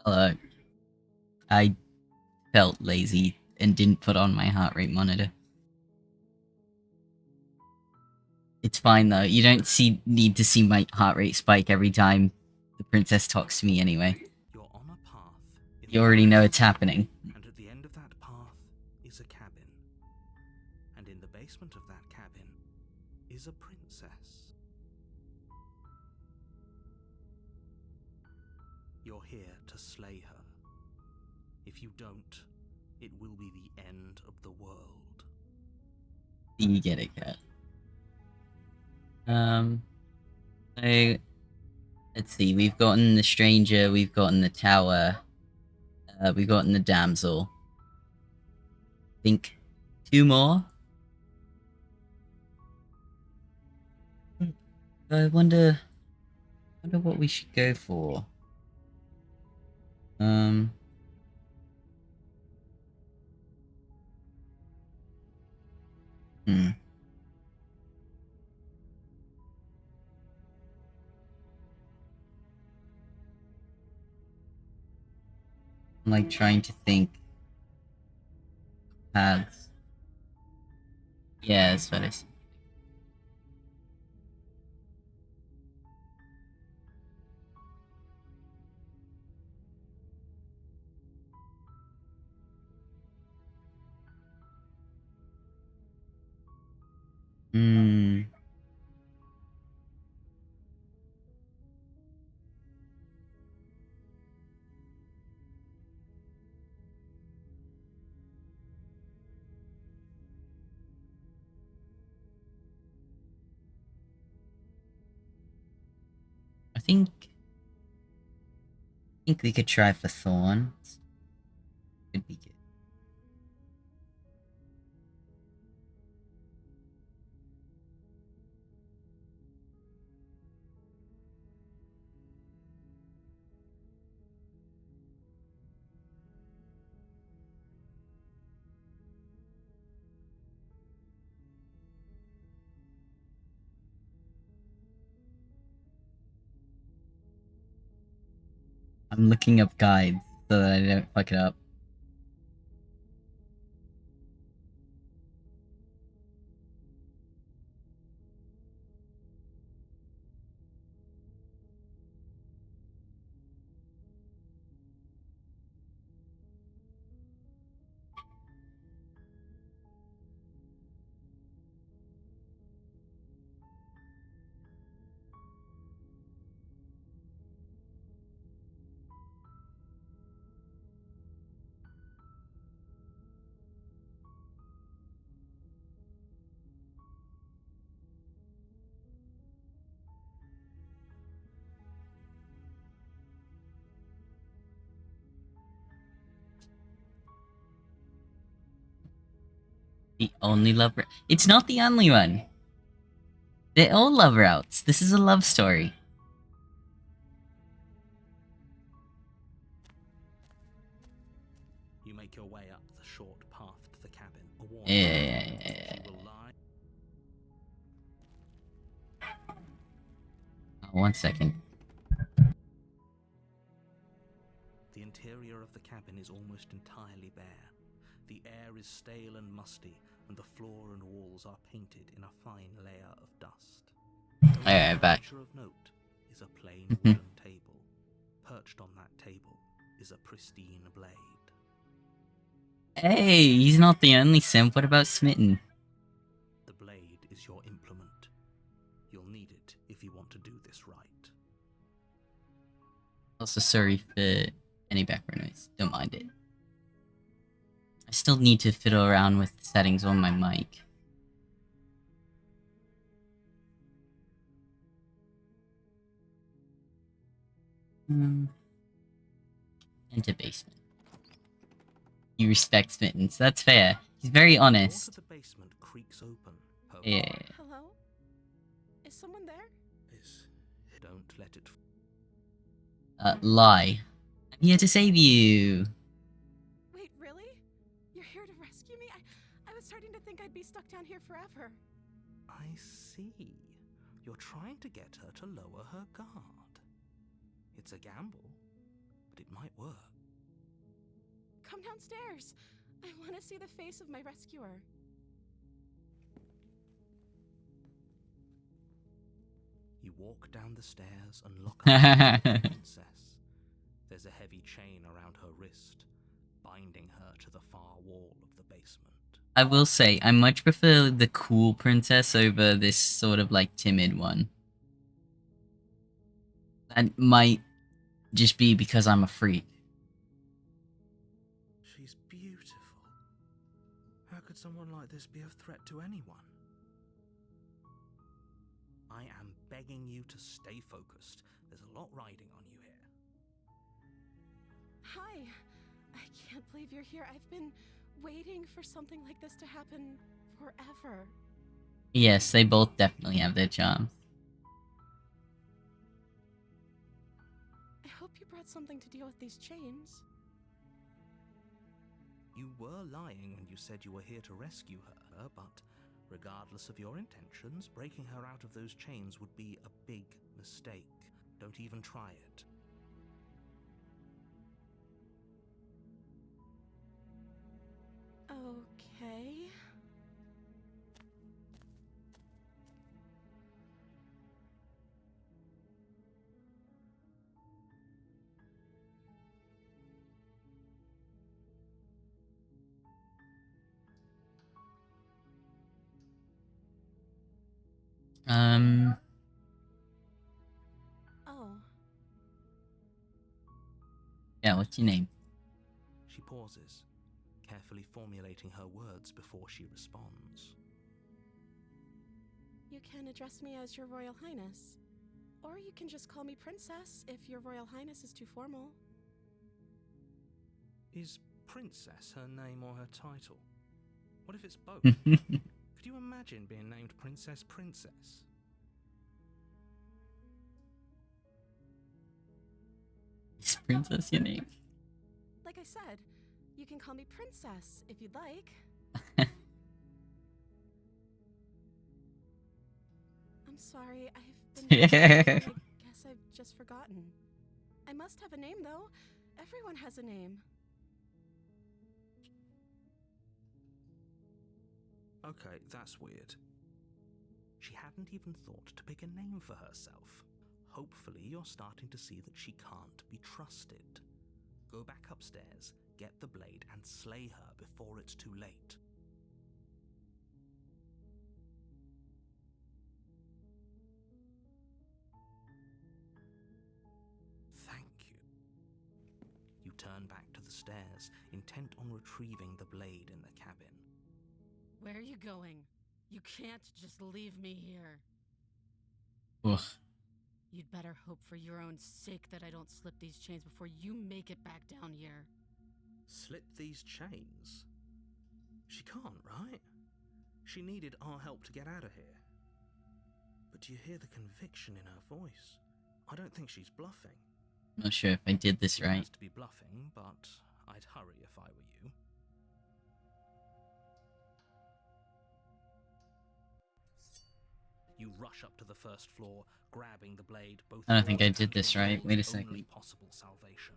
I felt lazy and didn't put on my heart rate monitor. It's fine though. You don't need to see my heart rate spike every time the princess talks to me anyway. You're on a path. You already know it's happening. And at the end of that path is a cabin. And in the basement of that cabin is a princess. You're here to slay her. If you don't, it will be the end of the world. You get it, Cat. So let's see. We've gotten the stranger. We've gotten the tower. We've gotten the damsel. I think 2 more. I wonder what we should go for. Hmm. I'm like trying to think. Paths. Yeah, that's what I see. Hmm. I think we could try for thorns. Could be good. I'm looking up guides so that I don't fuck it up. The only love route. It's not the only one. They're all love routes. This is a love story. You make your way up the short path to the cabin. A warning. Yeah. She will lie. Oh, 1 second. The interior of the cabin is almost entirely bare. The air is stale and musty, and the floor and walls are painted in a fine layer of dust. Alright, back. Furniture of note is a plain wooden table. Perched on that table is a pristine blade. Hey, he's not the only simp. What about Smitten? The blade is your implement. You'll need it if you want to do this right. Also, sorry for any background noise. Don't mind it. I still need to fiddle around with the settings on my mic. Into basement. You respect Smitten, so that's fair. He's very honest. The basement creaks open. Yeah. Hello? Is someone there? Don't let it. Lie. I'm here to save you. Wait, really? You're here to rescue me? I was starting to think I'd be stuck down here forever. I see. You're trying to get her to lower her guard. It's a gamble, but it might work. Come downstairs. I want to see the face of my rescuer. You walk down the stairs and look up to the princess. There's a heavy chain around her wrist, binding her to the far wall of the basement. I will say, I much prefer the cool princess over this sort of like timid one. That might just be because I'm a freak. She's beautiful. How could someone like this be a threat to anyone? I am begging you to stay focused. There's a lot riding on you here. Hi. I can't believe you're here. I've been waiting for something like this to happen forever. Yes, they both definitely have their charms. I hope you brought something to deal with these chains. You were lying when you said you were here to rescue her, but regardless of your intentions, breaking her out of those chains would be a big mistake. Don't even try it. Okay. Oh. Yeah, what's your name? She pauses, carefully formulating her words before she responds. You can address me as Your Royal Highness. Or you can just call me Princess if Your Royal Highness is too formal. Is Princess her name or her title? What if it's both? Could you imagine being named Princess Princess? Is Princess your name? Like I said, you can call me Princess if you'd like. I'm sorry, I've been I guess I've just forgotten. I must have a name, though. Everyone has a name. Okay, that's weird. She hadn't even thought to pick a name for herself. Hopefully you're starting to see that she can't be trusted. Go back upstairs, get the blade, and slay her before it's too late. Thank you. You turn back to the stairs, intent on retrieving the blade in the cabin. Where are you going? You can't just leave me here. Ugh. You'd better hope for your own sake that I don't slip these chains before you make it back down here. Slip these chains? She can't, right? She needed our help to get out of here. But do you hear the conviction in her voice? I don't think she's bluffing. Not sure if I did this She right. has to be bluffing, but I'd hurry if I were you. You rush up to the first floor, grabbing the blade. Both I don't think I yours did and this the right. world's Wait a second. only possible salvation.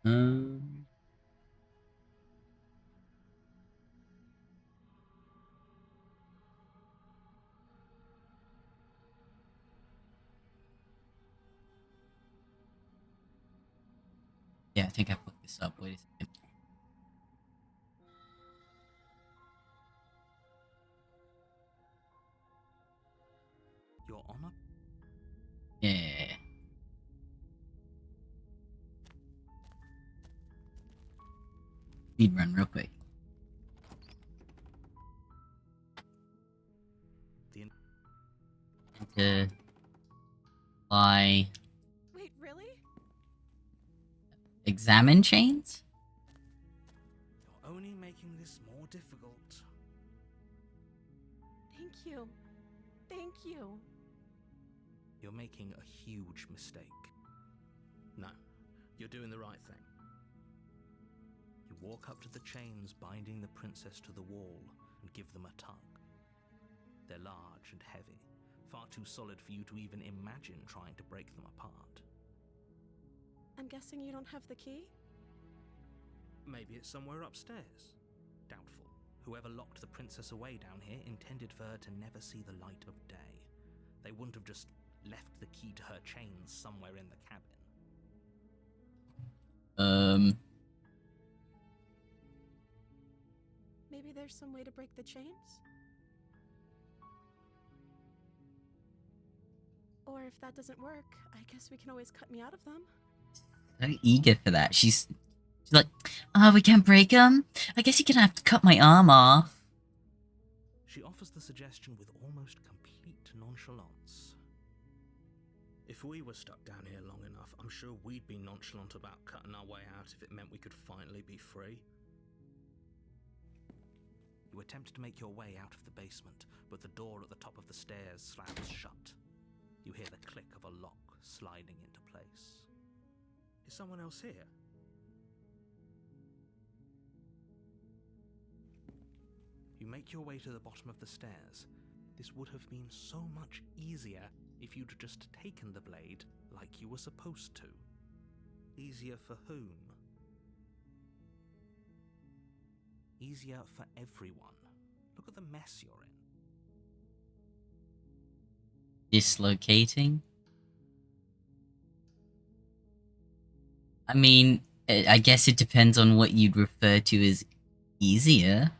Um, yeah, I think I fucked this up. Wait a second. Your Honor? Yeah. Speed run real quick. To fly. Wait, really? Examine chains? You're only making this more difficult. Thank you. Thank you. You're making a huge mistake. No, you're doing the right thing. You walk up to the chains binding the princess to the wall and give them a tug. They're large and heavy, far too solid for you to even imagine trying to break them apart. I'm guessing you don't have the key? Maybe it's somewhere upstairs. Doubtful. Whoever locked the princess away down here intended for her to never see the light of day. They wouldn't have just left the key to her chains somewhere in the cabin. Maybe there's some way to break the chains? Or if that doesn't work, I guess we can always cut me out of them. So eager for that. She's like, oh, we can't break them? I guess you're gonna have to cut my arm off. She offers the suggestion with almost complete nonchalance. If we were stuck down here long enough, I'm sure we'd be nonchalant about cutting our way out if it meant we could finally be free. You attempt to make your way out of the basement, but the door at the top of the stairs slams shut. You hear the click of a lock sliding into place. Is someone else here? You make your way to the bottom of the stairs. This would have been so much easier if you'd just taken the blade like you were supposed to. Easier for whom? Easier for everyone. Look at the mess you're in. Dislocating? I mean, I guess it depends on what you'd refer to as easier.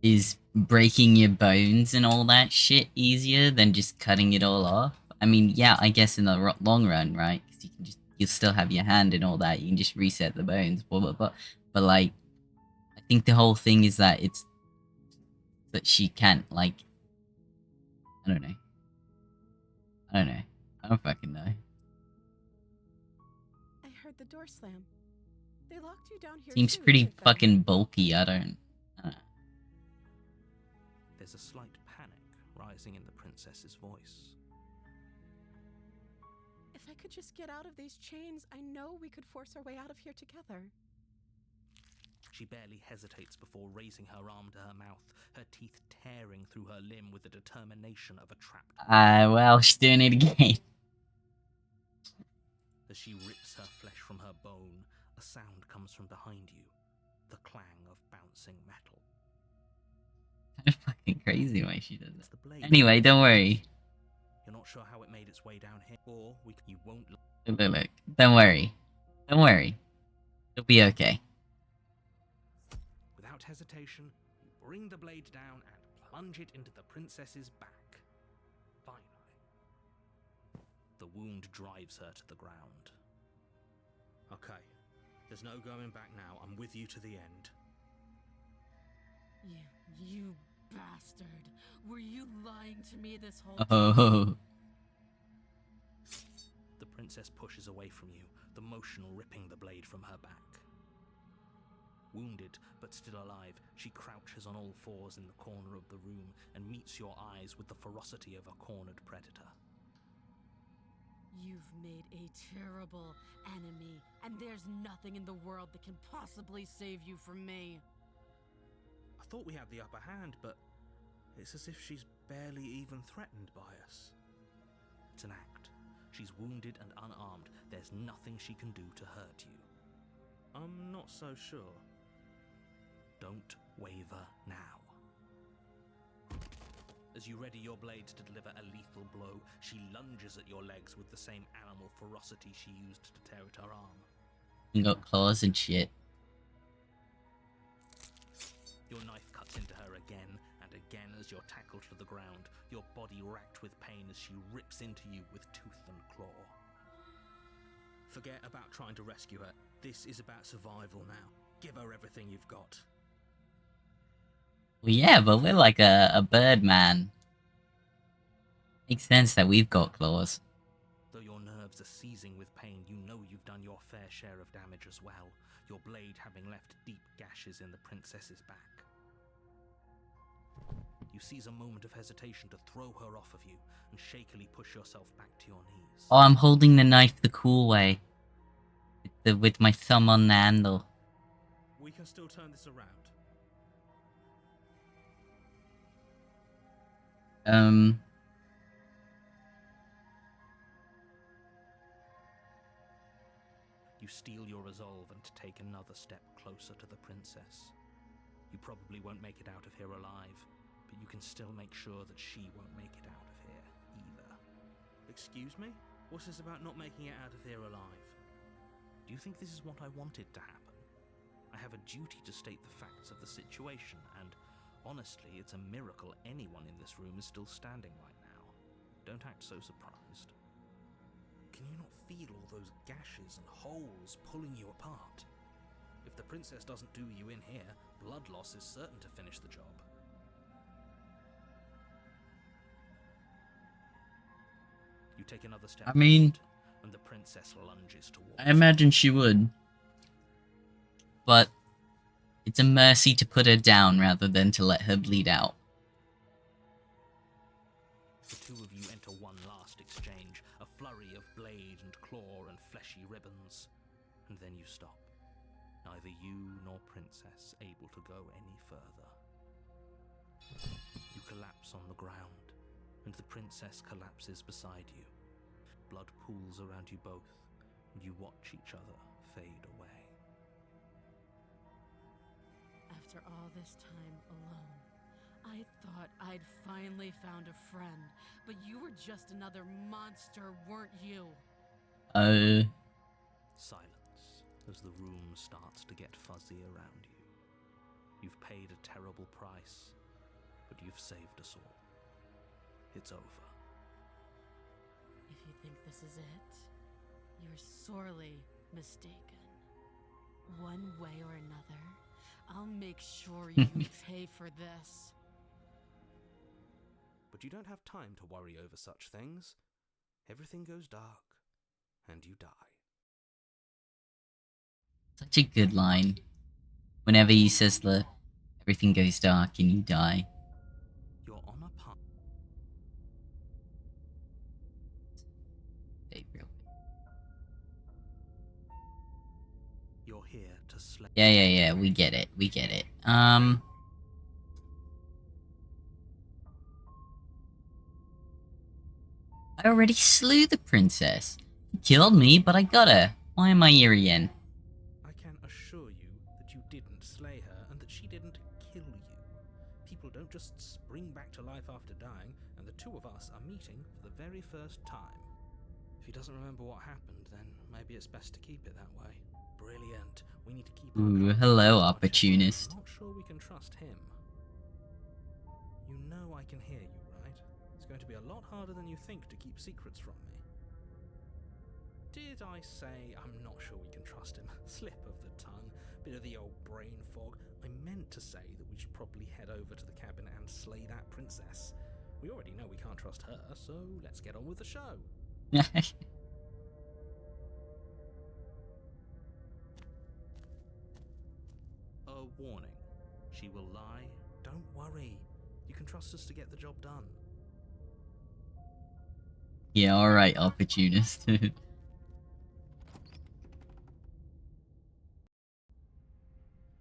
Is breaking your bones and all that shit easier than just cutting it all off? I mean, yeah, I guess in the long run, right? Because you'll still have your hand and all that. You can just reset the bones, blah, blah, blah. But like, I think the whole thing is that it's that she can't, like, I don't know. I don't fucking know. I heard the door slam. They locked you down here. Seems too, pretty didn't they? fucking bulky. I don't know. There's a slight panic rising in the princess's voice. If I could just get out of these chains, I know we could force our way out of here together. She barely hesitates before raising her arm to her mouth, her teeth tearing through her limb with the determination of a trapped. Well, she's doing it again. As she rips her flesh from her bone, a sound comes from behind you, the clang of bouncing metal. Kind of fucking crazy why she does It's it. the blade. Anyway, don't worry. You're not sure how it made its way down here, or you won't. Look. Don't worry. Don't worry. It'll be okay. Without hesitation, you bring the blade down and plunge it into the princess's back. Finally. The wound drives her to the ground. Okay. There's no going back now. I'm with you to the end. You bastard. Were you lying to me this whole time? Oh. The princess pushes away from you, the motion ripping the blade from her back. Wounded, but still alive, she crouches on all fours in the corner of the room and meets your eyes with the ferocity of a cornered predator. You've made a terrible enemy, and there's nothing in the world that can possibly save you from me. I thought we had the upper hand, but it's as if she's barely even threatened by us. It's an act. She's wounded and unarmed. There's nothing she can do to hurt you. I'm not so sure. Don't waver now. As you ready your blade to deliver a lethal blow, she lunges at your legs with the same animal ferocity she used to tear at her arm. You got claws and shit. Your knife cuts into her again and again as you're tackled to the ground, your body racked with pain as she rips into you with tooth and claw. Forget about trying to rescue her. This is about survival now. Give her everything you've got. Well, yeah, but we're like a bird man. Makes sense that we've got claws. Though your nerves are seizing with pain, you know you've done your fair share of damage as well, your blade having left deep gashes in the princess's back. You seize a moment of hesitation to throw her off of you and shakily push yourself back to your knees. Oh, I'm holding the knife the cool way. With my thumb on the handle. We can still turn this around. You steel your resolve and take another step closer to the princess. You probably won't make it out of here alive, but you can still make sure that she won't make it out of here either. Excuse me? What's this about not making it out of here alive? Do you think this is what I wanted to happen? I have a duty to state the facts of the situation, and honestly, it's a miracle anyone in this room is still standing right now. Don't act so surprised. Can you not feel all those gashes and holes pulling you apart? If the princess doesn't do you in here, blood loss is certain to finish the job. You take another step I mean, forward, and the princess lunges towards I imagine she would. But it's a mercy to put her down rather than to let her bleed out. The two of you enter one last exchange, a flurry of blade and claw and fleshy ribbons. And then you stop. Neither you nor Princess able to go any further. You collapse on the ground, and the Princess collapses beside you. Blood pools around you both, and you watch each other fade away. After all this time alone, I thought I'd finally found a friend, but you were just another monster, weren't you? Silence as the room starts to get fuzzy around you. You've paid a terrible price, but you've saved us all. It's over. If you think this is it, you're sorely mistaken. One way or another, I'll make sure you pay for this. But you don't have time to worry over such things. Everything goes dark, and you die. Such a good line. Whenever he says the everything goes dark and you die. You're on a path. You're here to slay. Yeah, we get it. I already slew the princess. He killed me, but I got her. Why am I here again? I can assure you that you didn't slay her and that she didn't kill you. People don't just spring back to life after dying, and the two of us are meeting for the very first time. If he doesn't remember what happened, then maybe it's best to keep it that way. Brilliant. We need to keep our Ooh, confidence hello, to our chest. opportunist. I'm not sure we can trust him. You know I can hear you, right? It's going to be a lot harder than you think to keep secrets from me. Did I say I'm not sure we can trust him? Slip of the tongue, bit of the old brain fog. I meant to say that we should probably head over to the cabin and slay that princess. We already know we can't trust her, so let's get on with the show. A warning. She will lie. Don't worry. You can trust us to get the job done. Yeah, alright, opportunist. The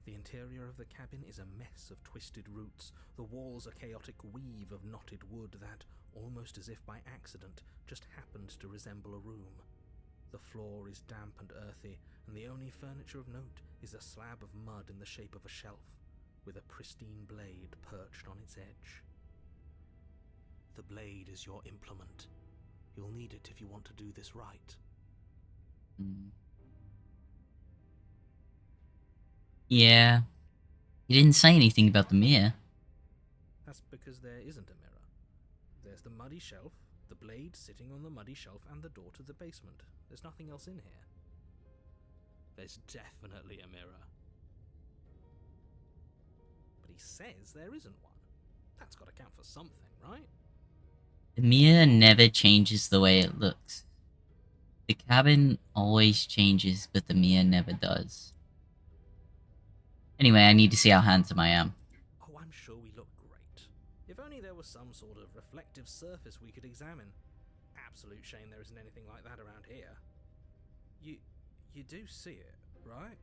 interior of the cabin is a mess of twisted roots. The walls a chaotic weave of knotted wood that, almost as if by accident, just happened to resemble a room. The floor is damp and earthy, and the only furniture of note is a slab of mud in the shape of a shelf, with a pristine blade perched on its edge. The blade is your implement. You'll need it if you want to do this right. Yeah. He didn't say anything about the mirror. That's because there isn't a mirror. There's the muddy shelf, the blade sitting on the muddy shelf, and the door to the basement. There's nothing else in here. There's definitely a mirror. But he says there isn't one. That's got to count for something, right? The mirror never changes the way it looks. The cabin always changes, but the mirror never does. Anyway, I need to see how handsome I am. Oh, I'm sure we look great. If only was some sort of reflective surface we could examine. Absolute shame there isn't anything like that around here. You do see it, right?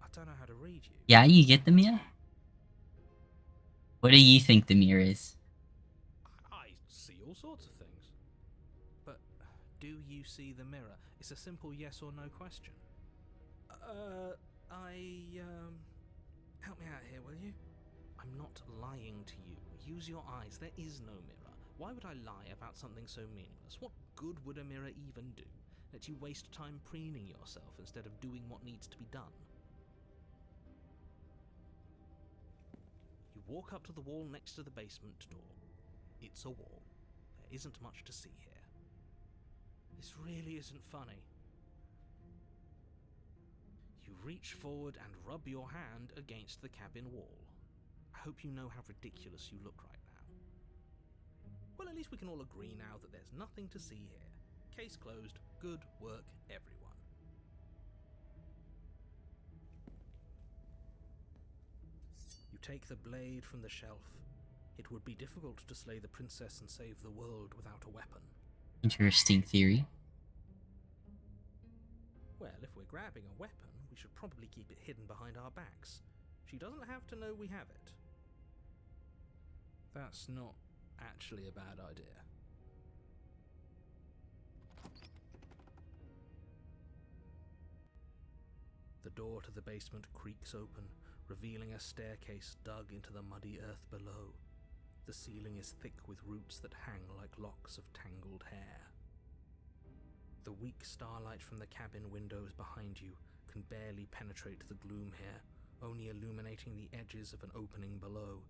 I don't know how to read you. Yeah, you get the mirror? What do you think the mirror is? I see all sorts of things. But do you see the mirror? It's a simple yes or no question. Help me out here, will you? I'm not lying to you. Use your eyes. There is no mirror. Why would I lie about something so meaningless? What good would a mirror even do? Let you waste time preening yourself instead of doing what needs to be done. You walk up to the wall next to the basement door. It's a wall. There isn't much to see here. This really isn't funny. You reach forward and rub your hand against the cabin wall. I hope you know how ridiculous you look right now. Well, at least we can all agree now that there's nothing to see here. Case closed. Good work, everyone. You take the blade from the shelf. It would be difficult to slay the princess and save the world without a weapon. Interesting theory. Well, if we're grabbing a weapon, we should probably keep it hidden behind our backs. She doesn't have to know we have it. That's not actually a bad idea. The door to the basement creaks open, revealing a staircase dug into the muddy earth below. The ceiling is thick with roots that hang like locks of tangled hair. The weak starlight from the cabin windows behind you can barely penetrate the gloom here, only illuminating the edges of an opening below.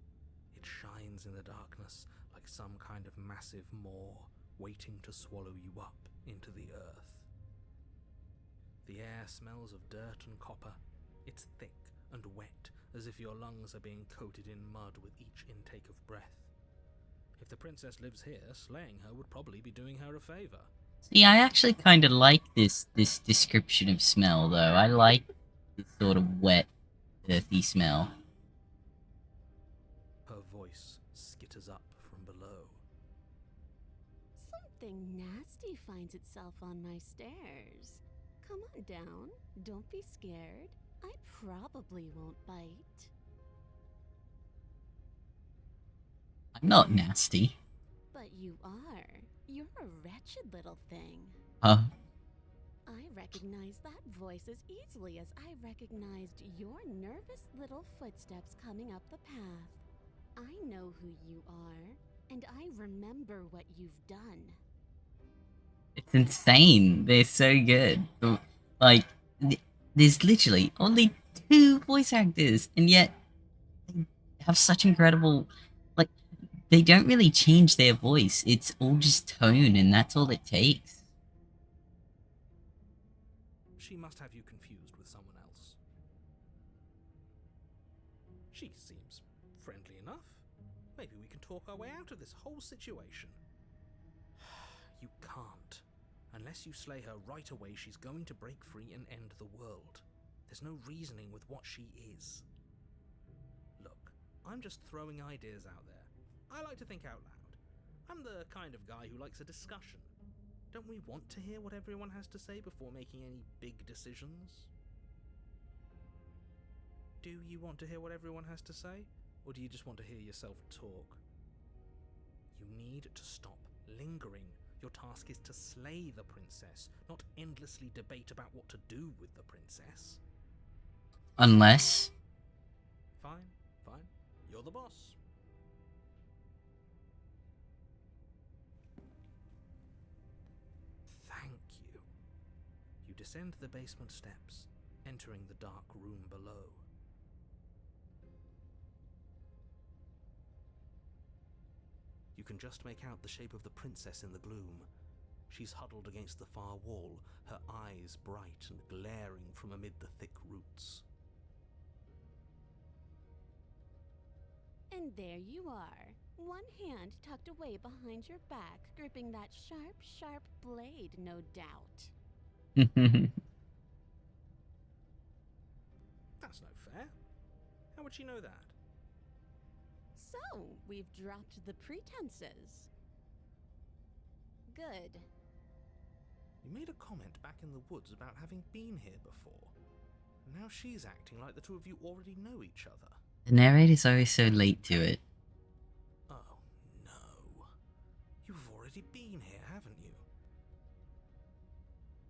It shines in the darkness like some kind of massive maw waiting to swallow you up into the earth. The air smells of dirt and copper. It's thick and wet, as if your lungs are being coated in mud with each intake of breath. If the princess lives here, slaying her would probably be doing her a favor. See, I actually kind of like this description of smell, though. I like this sort of wet, earthy smell. Her voice skitters up from below. Something nasty finds itself on my stairs. Come on down. Don't be scared. I probably won't bite. I'm not nasty. But you are. You're a wretched little thing. Huh? I recognize that voice as easily as I recognized your nervous little footsteps coming up the path. I know who you are, and I remember what you've done. It's insane. They're so good. Like, there's literally only 2 voice actors, and yet they have such incredible. Like, they don't really change their voice. It's all just tone, and that's all it takes. She must have you confused with someone else. She seems friendly enough. Maybe we can talk our way out of this whole situation. You can't. Unless you slay her right away, she's going to break free and end the world. There's no reasoning with what she is. Look, I'm just throwing ideas out there. I like to think out loud. I'm the kind of guy who likes a discussion. Don't we want to hear what everyone has to say before making any big decisions? Do you want to hear what everyone has to say? Or do you just want to hear yourself talk? You need to stop lingering. Your task is to slay the princess, not endlessly debate about what to do with the princess. Unless. Fine, fine. You're the boss. Thank you. You descend the basement steps, entering the dark room below. You can just make out the shape of the princess in the gloom. She's huddled against the far wall, her eyes bright and glaring from amid the thick roots. And there you are, one hand tucked away behind your back, gripping that sharp, sharp blade, no doubt. That's no fair. How would she know that? So, we've dropped the pretenses. Good. You made a comment back in the woods about having been here before. Now she's acting like the two of you already know each other. The narrator's always so late to it. Oh, no. You've already been here, haven't you?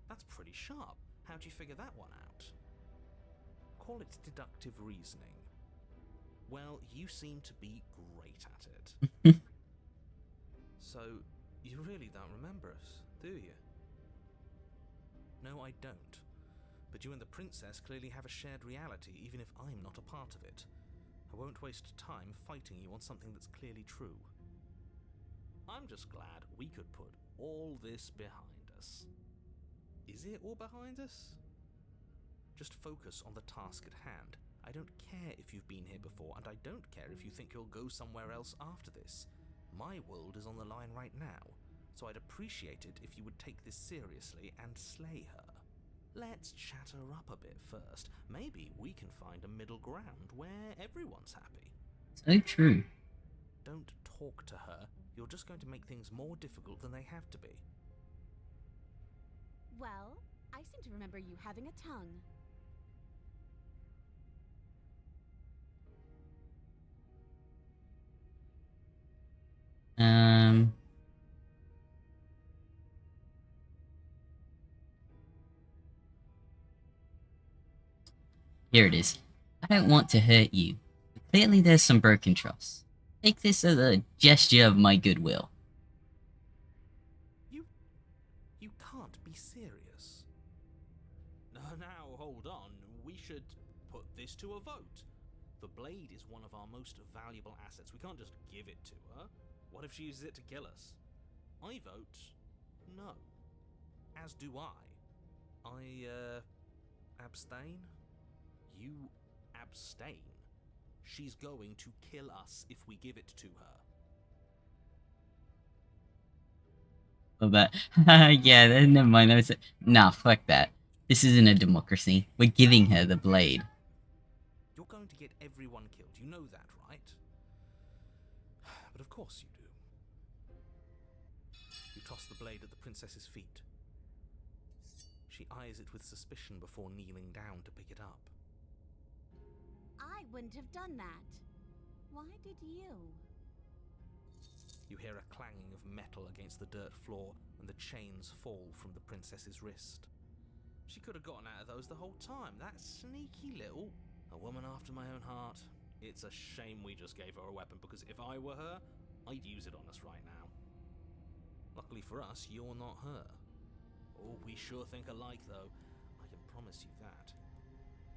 That's pretty sharp. How'd you figure that one out? Call it deductive reasoning. Well, you seem to be great at it. So, you really don't remember us, do you? No, I don't. But you and the princess clearly have a shared reality, even if I'm not a part of it. I won't waste time fighting you on something that's clearly true. I'm just glad we could put all this behind us. Is it all behind us? Just focus on the task at hand. I don't care if you've been here before, and I don't care if you think you'll go somewhere else after this. My world is on the line right now, so I'd appreciate it if you would take this seriously and slay her. Let's chat her up a bit first. Maybe we can find a middle ground where everyone's happy. So true. Don't talk to her. You're just going to make things more difficult than they have to be. Well, I seem to remember you having a tongue. Here it is. I don't want to hurt you, but clearly there's some broken trust. Take this as a gesture of my goodwill. You can't be serious. Now, hold on. We should put this to a vote. The blade is one of our most valuable assets. We can't just give it to her. What if she uses it to kill us? I vote no. As do I. Abstain? You abstain. She's going to kill us if we give it to her. Oh, that. Yeah, never mind. That was it. Nah, fuck that. This isn't a democracy. We're giving her the blade. You're going to get everyone killed. You know that, right? But of course you do. You toss the blade at the princess's feet. She eyes it with suspicion before kneeling down to pick it up. I wouldn't have done that. Why did you? You hear a clanging of metal against the dirt floor, and the chains fall from the princess's wrist. She could have gotten out of those the whole time. That sneaky little... A woman after my own heart. It's a shame we just gave her a weapon, because if I were her, I'd use it on us right now. Luckily for us, you're not her. Oh, we sure think alike, though. I can promise you that.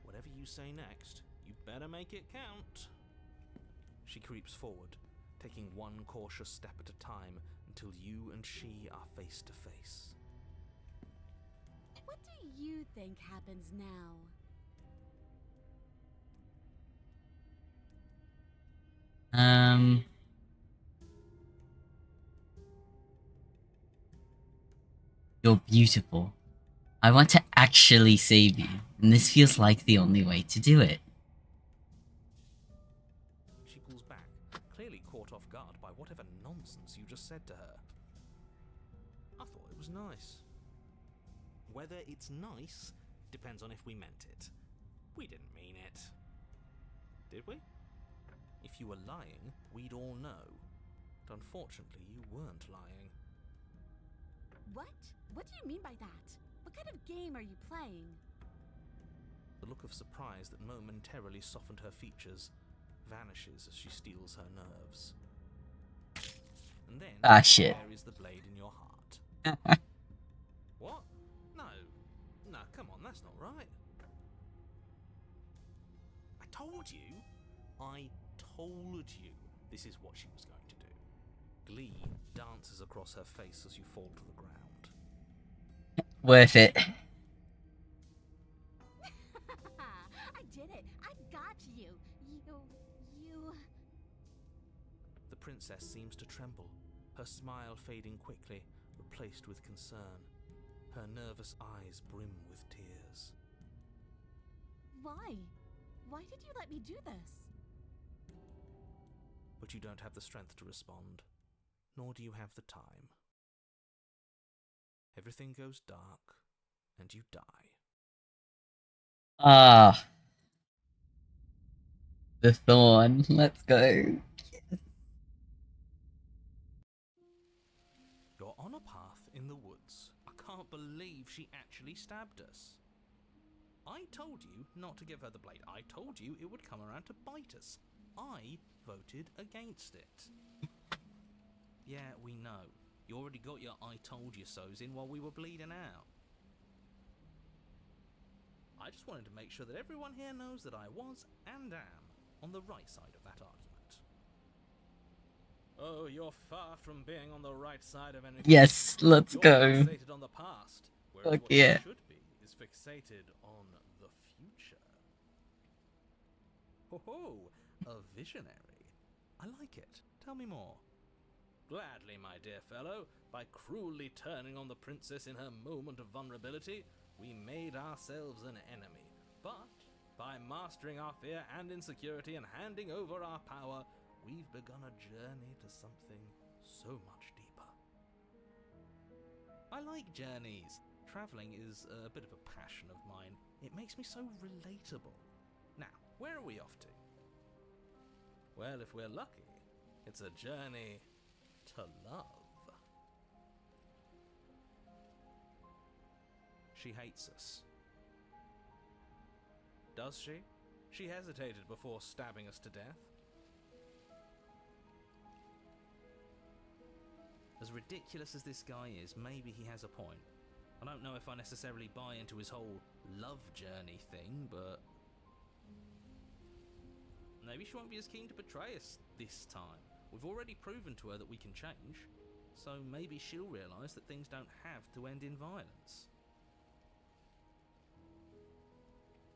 Whatever you say next, you better make it count. She creeps forward, taking one cautious step at a time until you and she are face to face. What do you think happens now? You're beautiful. I want to actually save you, and this feels like the only way to do it. She pulls back, clearly caught off guard by whatever nonsense you just said to her. I thought it was nice. Whether it's nice depends on if we meant it. We didn't mean it. Did we? If you were lying, we'd all know. But unfortunately, you weren't lying. What? What do you mean by that? What kind of game are you playing? The look of surprise that momentarily softened her features vanishes as she steals her nerves. And then Shit. there is the blade in your heart. What? No, come on, that's not right. I told you this is what she was going to do. Glee dances across her face as you fall to the ground. Worth it. I did it! I got you! You... The princess seems to tremble, her smile fading quickly, replaced with concern. Her nervous eyes brim with tears. Why? Why did you let me do this? But you don't have the strength to respond, nor do you have the time. Everything goes dark, and you die. Ah, the thorn. Let's go. You're on a path in the woods. I can't believe she actually stabbed us. I told you not to give her the blade. I told you it would come around to bite us. I voted against it. Yeah, we know. You already got your I told you so's in while we were bleeding out. I just wanted to make sure that everyone here knows that I was and am on the right side of that argument. Oh, you're far from being on the right side of anything. Yes, let's You're go. fixated on the past, whereas Fuck what yeah. you should be is fixated on the future. Ho ho, a visionary. I like it. Tell me more. Gladly, my dear fellow. By cruelly turning on the princess in her moment of vulnerability, we made ourselves an enemy. But by mastering our fear and insecurity and handing over our power, we've begun a journey to something so much deeper. I like journeys. Traveling is a bit of a passion of mine. It makes me so relatable. Now, where are we off to? Well, if we're lucky, it's a journey to love. She hates us. Does she? She hesitated before stabbing us to death. As ridiculous as this guy is, maybe he has a point. I don't know if I necessarily buy into his whole love journey thing, but maybe she won't be as keen to betray us this time. We've already proven to her that we can change, so maybe she'll realise that things don't have to end in violence.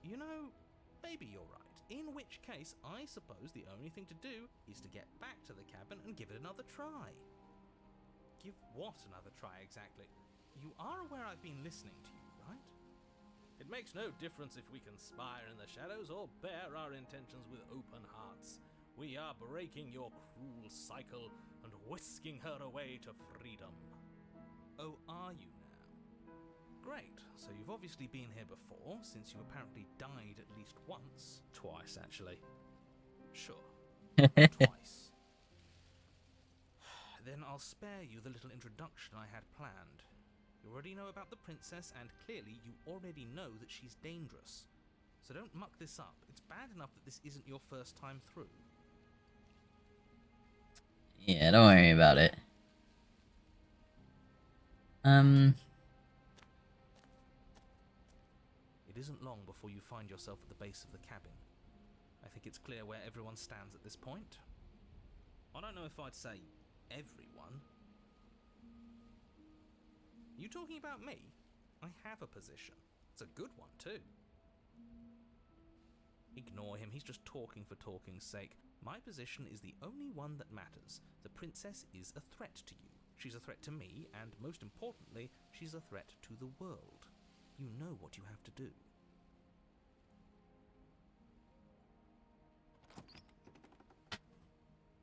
You know, maybe you're right. In which case, I suppose the only thing to do is to get back to the cabin and give it another try. Give what another try exactly? You are aware I've been listening to you, right? It makes no difference if we conspire in the shadows or bear our intentions with open hearts. We are breaking your cruel cycle and whisking her away to freedom. Oh, are you now? Great, so you've obviously been here before, since you apparently died at least once. Twice, actually. Sure. Twice. Then I'll spare you the little introduction I had planned. You already know about the princess, and clearly you already know that she's dangerous. So don't muck this up. It's bad enough that this isn't your first time through. Yeah, don't worry about it. It isn't long before you find yourself at the base of the cabin. I think it's clear where everyone stands at this point. I don't know if I'd say everyone. You talking about me? I have a position. It's a good one, too. Ignore him, he's just talking for talking's sake. My position is the only one that matters. The princess is a threat to you. She's a threat to me, and most importantly, she's a threat to the world. You know what you have to do.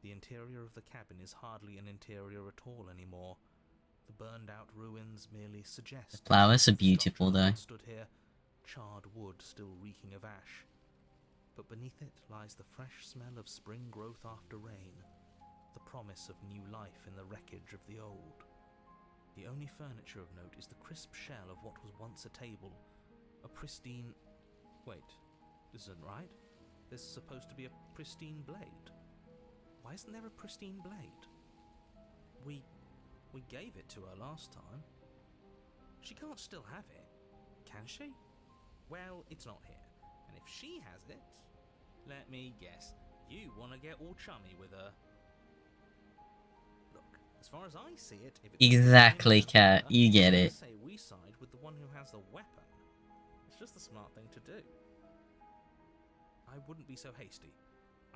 The interior of the cabin is hardly an interior at all anymore. The burned-out ruins merely suggest... The flowers are beautiful, though. Stood here, charred wood still reeking of ash. But beneath it lies the fresh smell of spring growth after rain, the promise of new life in the wreckage of the old. The only furniture of note is the crisp shell of what was once a table, a pristine... Wait, this isn't right. There's supposed to be a pristine blade. Why isn't there a pristine blade? We gave it to her last time. She can't still have it, can she? Well, it's not here. And if she has it, let me guess, you want to get all chummy with her. Look, as far as I see it, if it's Exactly, Cat. You get it. say we side with the one who has the weapon. It's just the smart thing to do. I wouldn't be so hasty.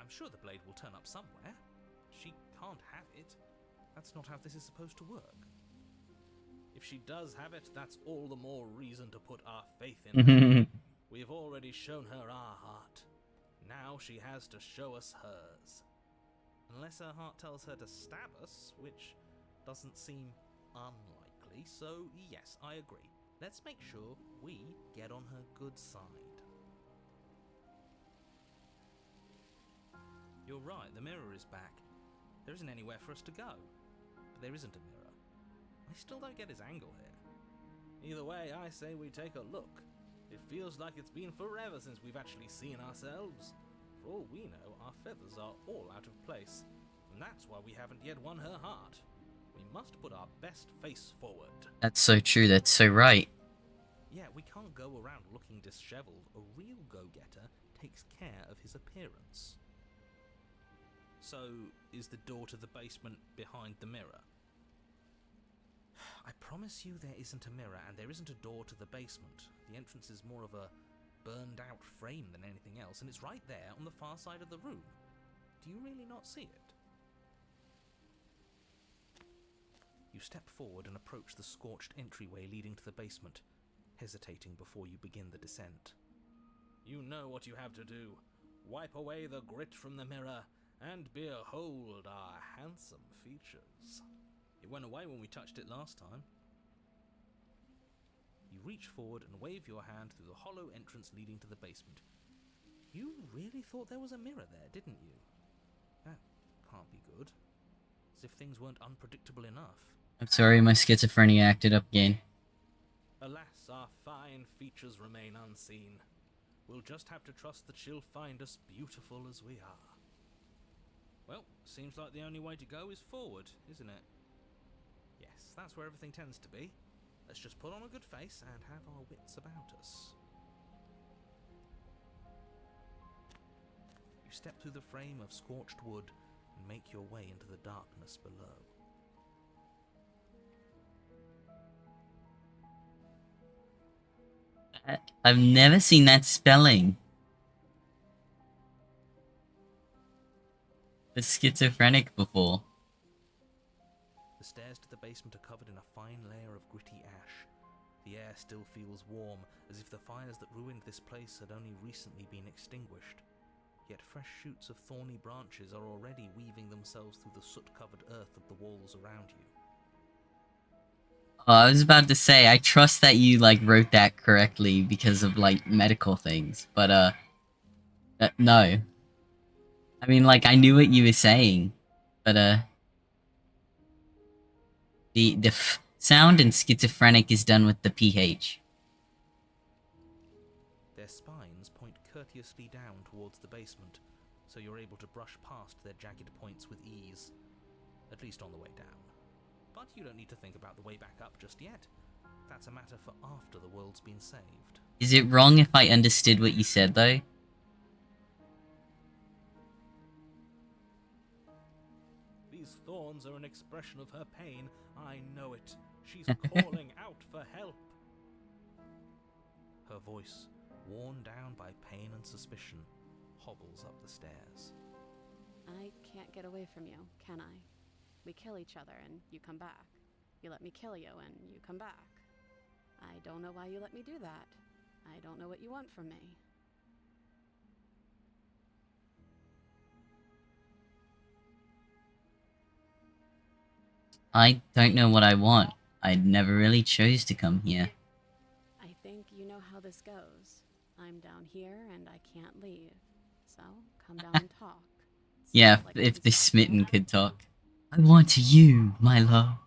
I'm sure the blade will turn up somewhere. She can't have it. That's not how this is supposed to work. If she does have it, that's all the more reason to put our faith in her. We have already shown her our heart. Now she has to show us hers. Unless her heart tells her to stab us, which doesn't seem unlikely, so yes, I agree. Let's make sure we get on her good side. You're right, the mirror is back. There isn't anywhere for us to go. But there isn't a mirror. I still don't get his angle here. Either way, I say we take a look. It feels like it's been forever since we've actually seen ourselves. For all we know, our feathers are all out of place. And that's why we haven't yet won her heart. We must put our best face forward. That's so true, that's so right. Yeah, we can't go around looking disheveled. A real go-getter takes care of his appearance. So, is the door to the basement behind the mirror? I promise you there isn't a mirror, and there isn't a door to the basement. The entrance is more of a burned-out frame than anything else, and it's right there on the far side of the room. Do you really not see it? You step forward and approach the scorched entryway leading to the basement, hesitating before you begin the descent. You know what you have to do. Wipe away the grit from the mirror, and behold our handsome features. It went away when we touched it last time. You reach forward and wave your hand through the hollow entrance leading to the basement. You really thought there was a mirror there, didn't you? That can't be good. As if things weren't unpredictable enough. I'm sorry, my schizophrenia acted up again. Alas, our fine features remain unseen. We'll just have to trust that she'll find us beautiful as we are. Well, seems like the only way to go is forward, isn't it? Yes, that's where everything tends to be. Let's just put on a good face and have our wits about us. You step through the frame of scorched wood and make your way into the darkness below. I've never seen that spelling. The schizophrenic before. The stairs to the basement are covered in a fine layer of gritty ash. The air still feels warm, as if the fires that ruined this place had only recently been extinguished. Yet fresh shoots of thorny branches are already weaving themselves through the soot-covered earth of the walls around you. Oh, I was about to say, I trust that you, like, wrote that correctly because of, like, medical things, but, no. I mean, like, I knew what you were saying, but, the f sound in schizophrenic is done with the PH. Their spines point courteously down towards the basement, so you're able to brush past their jagged points with ease, at least on the way down. But you don't need to think about the way back up just yet. That's a matter for after the world's been saved. Is it wrong if I understood what you said, though? These thorns are an expression of her pain. I know it. She's calling out for help. Her voice, worn down by pain and suspicion, hobbles up the stairs. I can't get away from you, can I? We kill each other and you come back. You let me kill you and you come back. I don't know why you let me do that. I don't know what you want from me. I don't know what I want. I never really chose to come here. I think you know how this goes. I'm down here and I can't leave. So, come down and talk. Yeah, Sounds like if I'm the stuck smitten there. could talk. I want you, my love.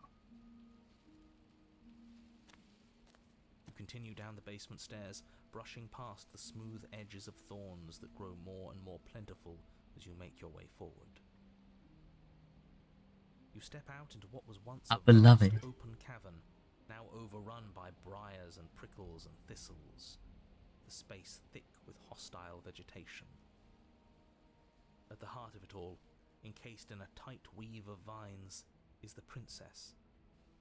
You continue down the basement stairs, brushing past the smooth edges of thorns that grow more and more plentiful as you make your way forward. You step out into what was once Our a vast beloved. open cavern, now overrun by briars and prickles and thistles, the space thick with hostile vegetation. At the heart of it all, encased in a tight weave of vines, is the princess,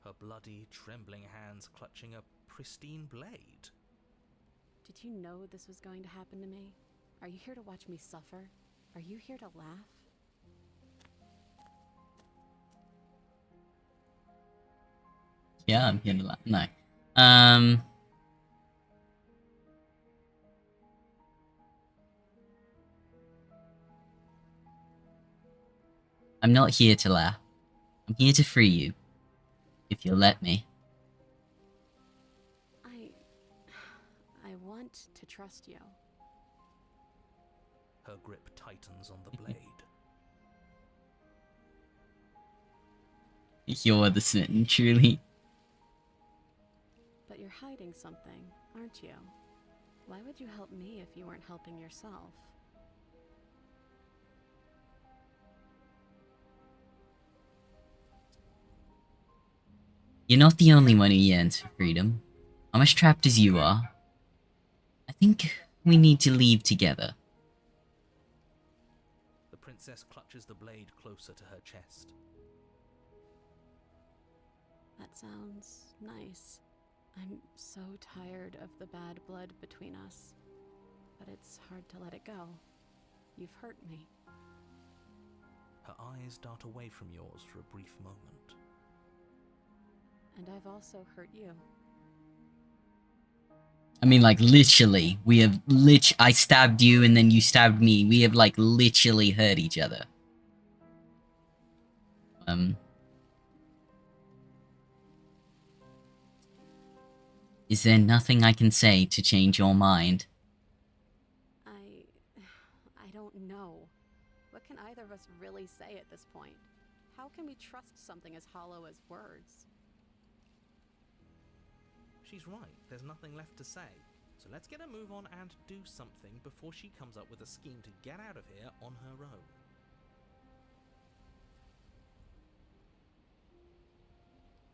her bloody, trembling hands clutching a pristine blade. Did you know this was going to happen to me? Are you here to watch me suffer? Are you here to laugh? Yeah, I'm here to laugh. No. I'm not here to laugh. I'm here to free you. If you'll let me. I want to trust you. Her grip tightens on the blade. You're the smitten, truly. But you're hiding something, aren't you? Why would you help me if you weren't helping yourself? You're not the only one who yearns for freedom. I'm as trapped as you are. I think we need to leave together. The princess clutches the blade closer to her chest. That sounds nice. I'm so tired of the bad blood between us. But it's hard to let it go. You've hurt me. Her eyes dart away from yours for a brief moment. And I've also hurt you. I mean, like, literally. We have I stabbed you and then you stabbed me. We have, like, literally hurt each other. Is there nothing I can say to change your mind? I don't know. What can either of us really say at this point? How can we trust something as hollow as words? She's right, there's nothing left to say. So let's get a move on and do something before she comes up with a scheme to get out of here on her own.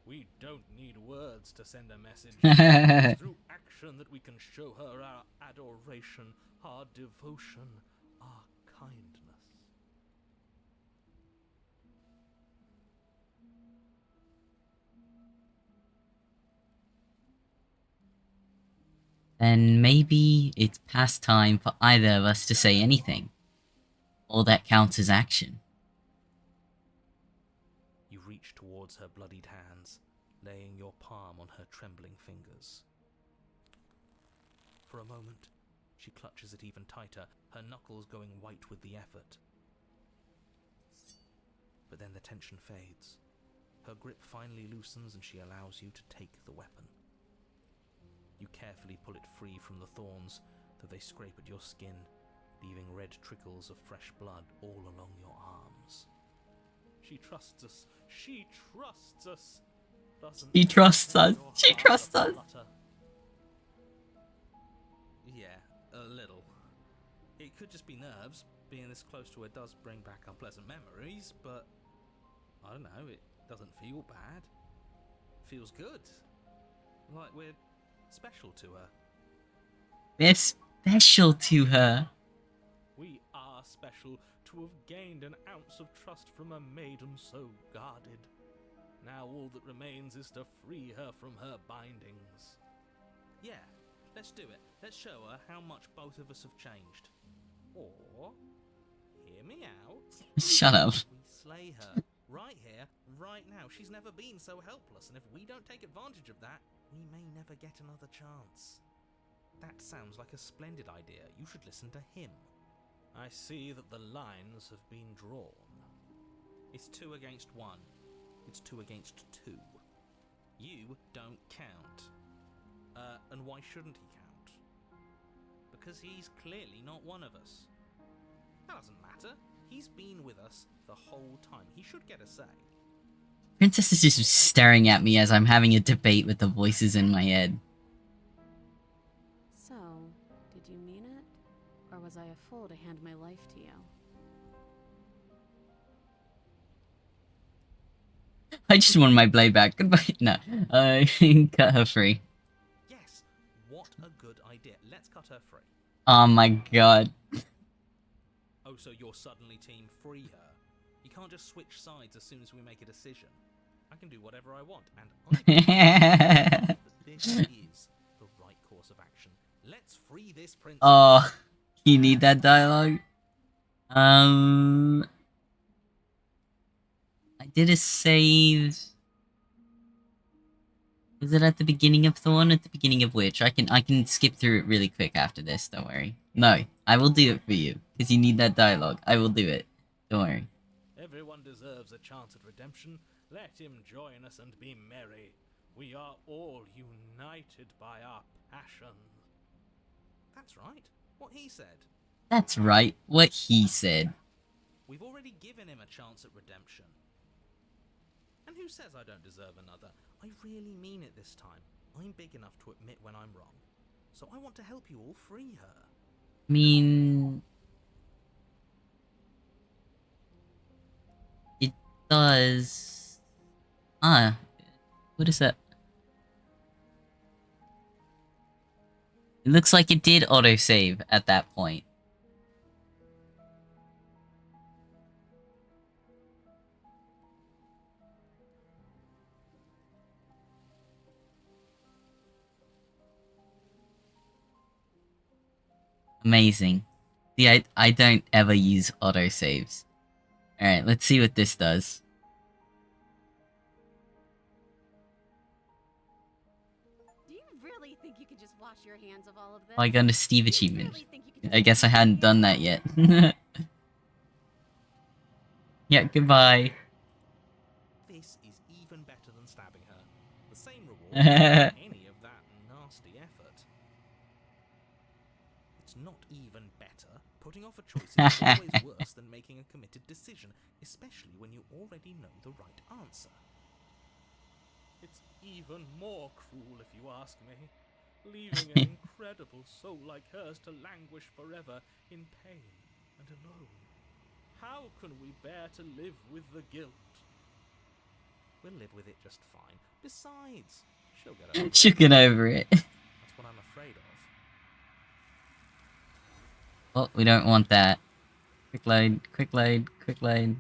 We don't need words to send a message. It's through action that we can show her our adoration, our devotion, our kindness. Then maybe it's past time for either of us to say anything. All that counts as action. You reach towards her bloodied hands, laying your palm on her trembling fingers. For a moment, she clutches it even tighter, her knuckles going white with the effort. But then the tension fades. Her grip finally loosens and she allows you to take the weapon. You carefully pull it free from the thorns, though they scrape at your skin, leaving red trickles of fresh blood all along your arms. She trusts us. She trusts us. She trusts us. She trusts us. Yeah, a little. It could just be nerves. Being this close to her does bring back unpleasant memories, but I don't know, it doesn't feel bad. It feels good. Like we're special to her. They're special to her. We are special to have gained an ounce of trust from a maiden so guarded. Now all that remains is to free her from her bindings. Yeah, let's do it. Let's show her how much both of us have changed. Or, hear me out. Shut up. We slay her. Right here, right now. She's never been so helpless, and if we don't take advantage of that, we may never get another chance. That sounds like a splendid idea. You should listen to him. I see that the lines have been drawn. It's 2 against 1. It's 2 against 2. You don't count. And why shouldn't he count? Because he's clearly not one of us. That doesn't matter. He's been with us the whole time. He should get a say. Princess is just staring at me as I'm having a debate with the voices in my head. So, did you mean it? Or was I a fool to hand my life to you? I just want my blade back. Goodbye. No. Cut her free. Yes, what a good idea. Let's cut her free. Oh my god. Oh, so you're suddenly team free her? You can't just switch sides as soon as we make a decision. I can do whatever I want, and I believe that this is the right course of action. Let's free this princess. Oh, you need that dialogue? I did a save. Was it at the beginning of Thorn? At the beginning of which? I can skip through it really quick after this, don't worry. No, I will do it for you. Because you need that dialogue. I will do it. Don't worry. Everyone deserves a chance at redemption. Let him join us and be merry. We are all united by our passions. That's right. What he said. That's right, what he said. We've already given him a chance at redemption. And who says I don't deserve another? I really mean it this time. I'm big enough to admit when I'm wrong. So I want to help you all free her. I mean... It does... what is that? It looks like it did autosave at that point. Amazing. See, I don't ever use autosaves. Alright, let's see what this does. Do you really think you can just wash your hands of all of this? Oh, I got a Steve Do you achievement. really think you can just I guess I wash your hadn't hands done of that all yet. of this? Yeah, goodbye. This is even better than stabbing her. The same reward for any of that nasty effort. It's not even better. Putting off a choice is always worse than making a committed decision, especially when you already know the right answer. It's even more cruel if you ask me. Leaving an incredible soul like hers to languish forever in pain and alone. How can we bear to live with the guilt? We'll live with it just fine. Besides, she'll get over it. Chicken over it. That's what I'm afraid of. Oh, we don't want that. Quick load, quick load, quick load.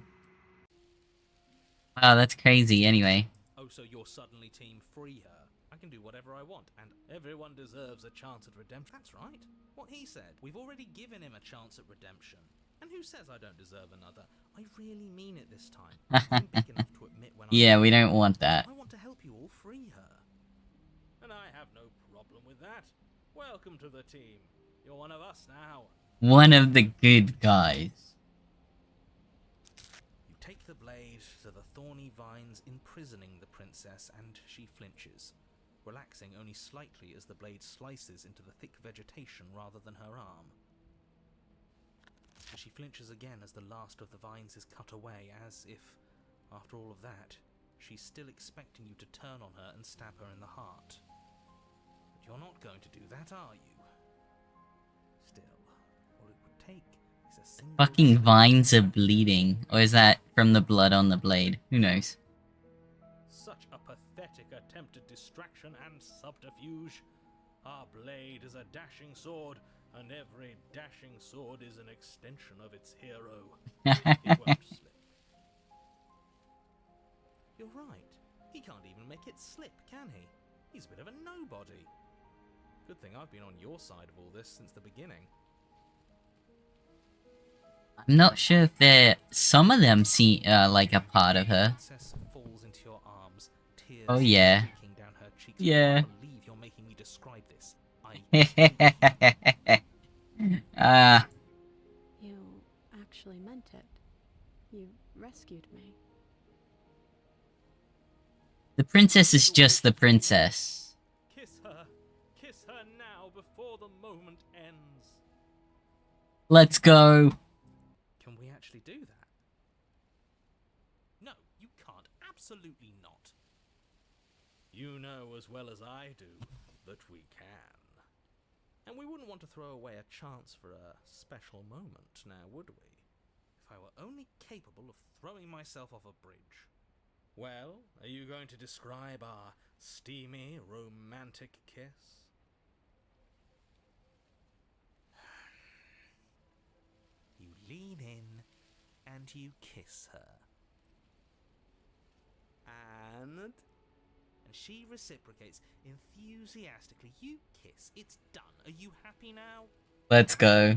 Wow, that's crazy anyway. Oh, so you're suddenly team free her. I can do whatever I want, and everyone deserves a chance at redemption. That's right. What he said. We've already given him a chance at redemption. And who says I don't deserve another? I really mean it this time. I'm big enough to admit when Yeah, I'm we wrong. don't want that. I want to help you all free her. And I have no problem with that. Welcome to the team. You're one of us now. One of the good guys. You take the blade to the thorny vines imprisoning the princess, and she flinches, relaxing only slightly as the blade slices into the thick vegetation rather than her arm. And she flinches again as the last of the vines is cut away, as if, after all of that, she's still expecting you to turn on her and stab her in the heart. But you're not going to do that, are you? Still, all it would take is a single Fucking shot. vines are bleeding. Or is that from the blood on the blade? Who knows? Such a pathetic attempt at distraction and subterfuge. Our blade is a dashing sword, and every dashing sword is an extension of its hero. It won't slip. You're right. He can't even make it slip, can he? He's a bit of a nobody. Good thing I've been on your side of all this since the beginning. I'm not sure if they're... Some of them see, like, a part of her. Princess falls into your arms, tears Oh, yeah. streaking down her cheeks. Yeah. I can't believe you're making me describe this. I Ah, You actually meant it. You rescued me. the princess is just the princess. Kiss her now before the moment ends. Let's go. Can we actually do that? No, you can't. Absolutely not. You know as well as I do that we can. And we wouldn't want to throw away a chance for a special moment, now would we? If I were only capable of throwing myself off a bridge. Well, are you going to describe our steamy, romantic kiss? You lean in and you kiss her. And she reciprocates enthusiastically. You kiss. It's done. Are you happy now? Let's go.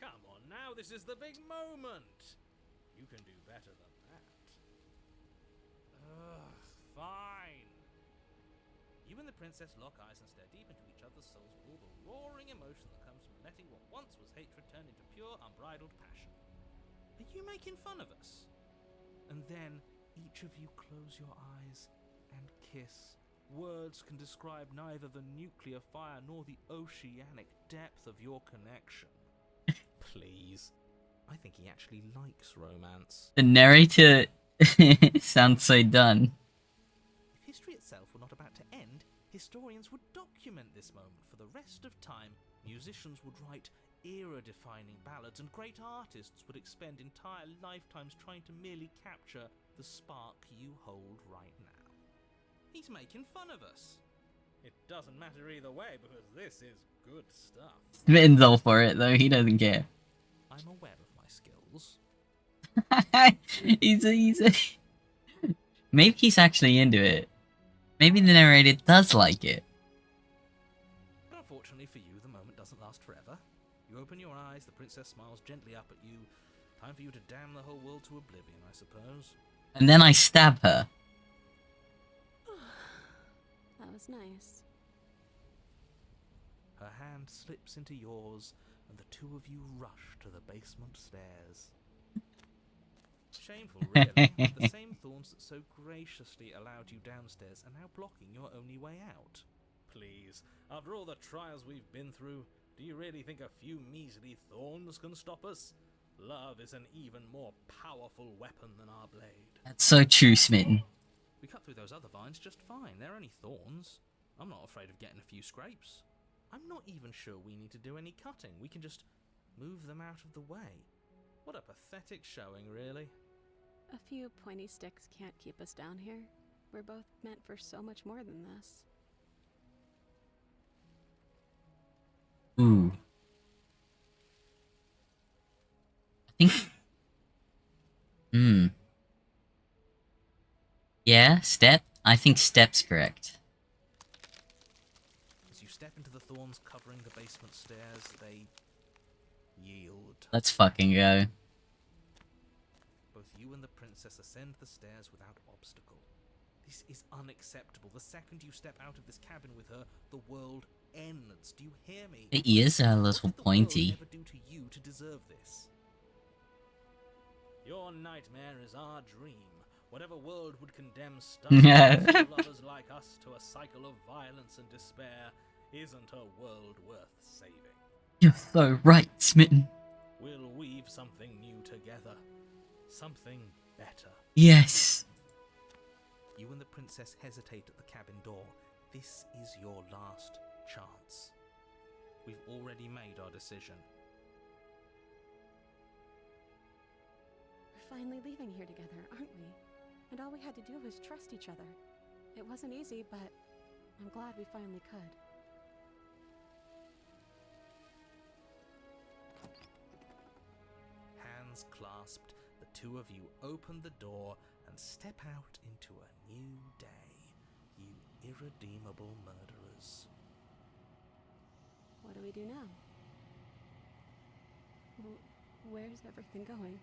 Come on now, this is the big moment. You can do better than that. Ugh, fine. You and the princess lock eyes and stare deep into each other's souls with all the roaring emotion that comes from letting what once was hatred turn into pure, unbridled passion. Are you making fun of us? And then each of you close your eyes and kiss. Words can describe neither the nuclear fire nor the oceanic depth of your connection. Please. I think he actually likes romance. The narrator sounds so done. If history itself were not about to end, historians would document this moment for the rest of time. Musicians would write era-defining ballads, and great artists would expend entire lifetimes trying to merely capture the spark you hold right now. He's making fun of us. It doesn't matter either way, because this is good stuff. Smitten's all for it, though. He doesn't care. I'm aware of my skills. he's a... Maybe he's actually into it. Maybe the narrator does like it. But unfortunately for you, the moment doesn't last forever. You open your eyes, the princess smiles gently up at you. Time for you to damn the whole world to oblivion, I suppose. And then I stab her. That was nice. Her hand slips into yours, and the two of you rush to the basement stairs. Shameful, really. The same thorns that so graciously allowed you downstairs are now blocking your only way out. Please, after all the trials we've been through, do you really think a few measly thorns can stop us? Love is an even more powerful weapon than our blade. That's so true, Smitten. We cut through those other vines just fine. They're only thorns. I'm not afraid of getting a few scrapes. I'm not even sure we need to do any cutting. We can just move them out of the way. What a pathetic showing, really. A few pointy sticks can't keep us down here. We're both meant for so much more than this. Ooh. I think... Yeah, step? I think step's correct. As you step into the thorns covering the basement stairs, they yield. Let's fucking go. Both you and the princess ascend the stairs without obstacle. This is unacceptable. The second you step out of this cabin with her, the world ends. Do you hear me? The ears are a little What did pointy. the world ever do to you to deserve this? Your nightmare is our dream. Whatever world would condemn stubborn lovers like us to a cycle of violence and despair isn't a world worth saving. You're so right, Smitten. We'll weave something new together. Something better. Yes. You and the princess hesitate at the cabin door. This is your last chance. We've already made our decision. We're finally leaving here together, aren't we? And all we had to do was trust each other. It wasn't easy, but I'm glad we finally could. Hands clasped, the two of you open the door and step out into a new day, you irredeemable murderers. What do we do now? Where's everything going?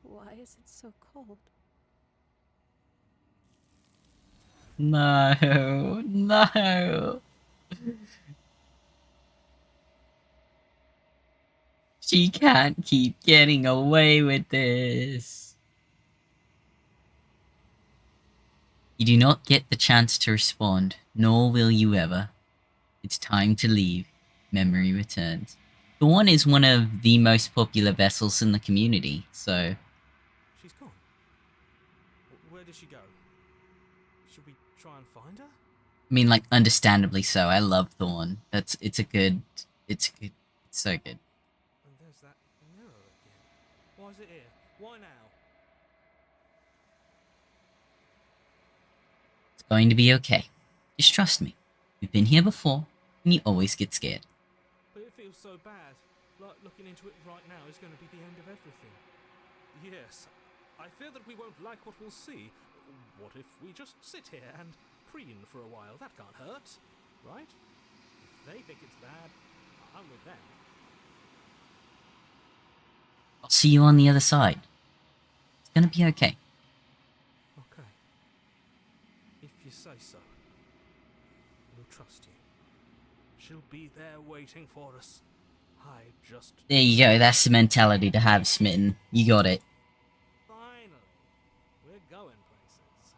Why is it so cold? No, no. She can't keep getting away with this. You do not get the chance to respond, nor will you ever. It's time to leave. Memory returns. Dawn is one of the most popular vessels in the community, so... She's gone. Where did she go? Should we try and find her? I mean, like, understandably so. I love Thorn. It's so good. And there's that mirror again. Why is it here? Why now? It's going to be okay. Just trust me. You've been here before, and you always get scared. But it feels so bad. Like looking into it right now is going to be the end of everything. Yes, I fear that we won't like what we'll see. What if we just sit here and preen for a while? That can't hurt, right? If they think it's bad, I'm with them. I'll see you on the other side. It's gonna be okay. Okay. If you say so. We'll trust you. She'll be there waiting for us. I just There you go, that's the mentality to have, Smitten. You got it. finally, we're going places.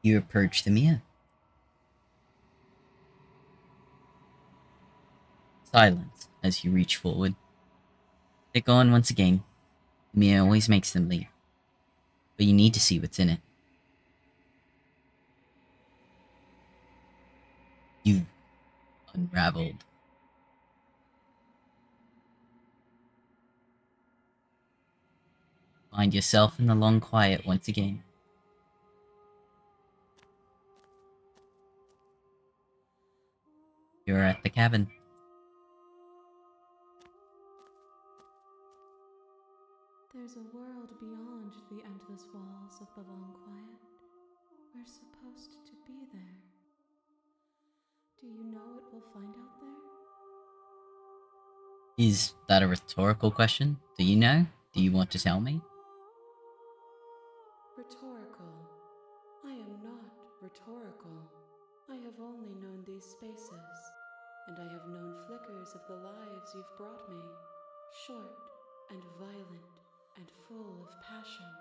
You approach the mirror. Silence as you reach forward. Click on once again. The mirror always makes them leave. But you need to see what's in it. You've unraveled. Find yourself in the long quiet once again. You're at the cabin. There's a world beyond the endless walls of the long quiet. We're supposed to be there. Do you know what we'll find out there? Is that a rhetorical question? Do you know? Do you want to tell me? Rhetorical. I am not rhetorical. I have only known these spaces, and I have known flickers of the lives you've brought me, short and violent and full of passion.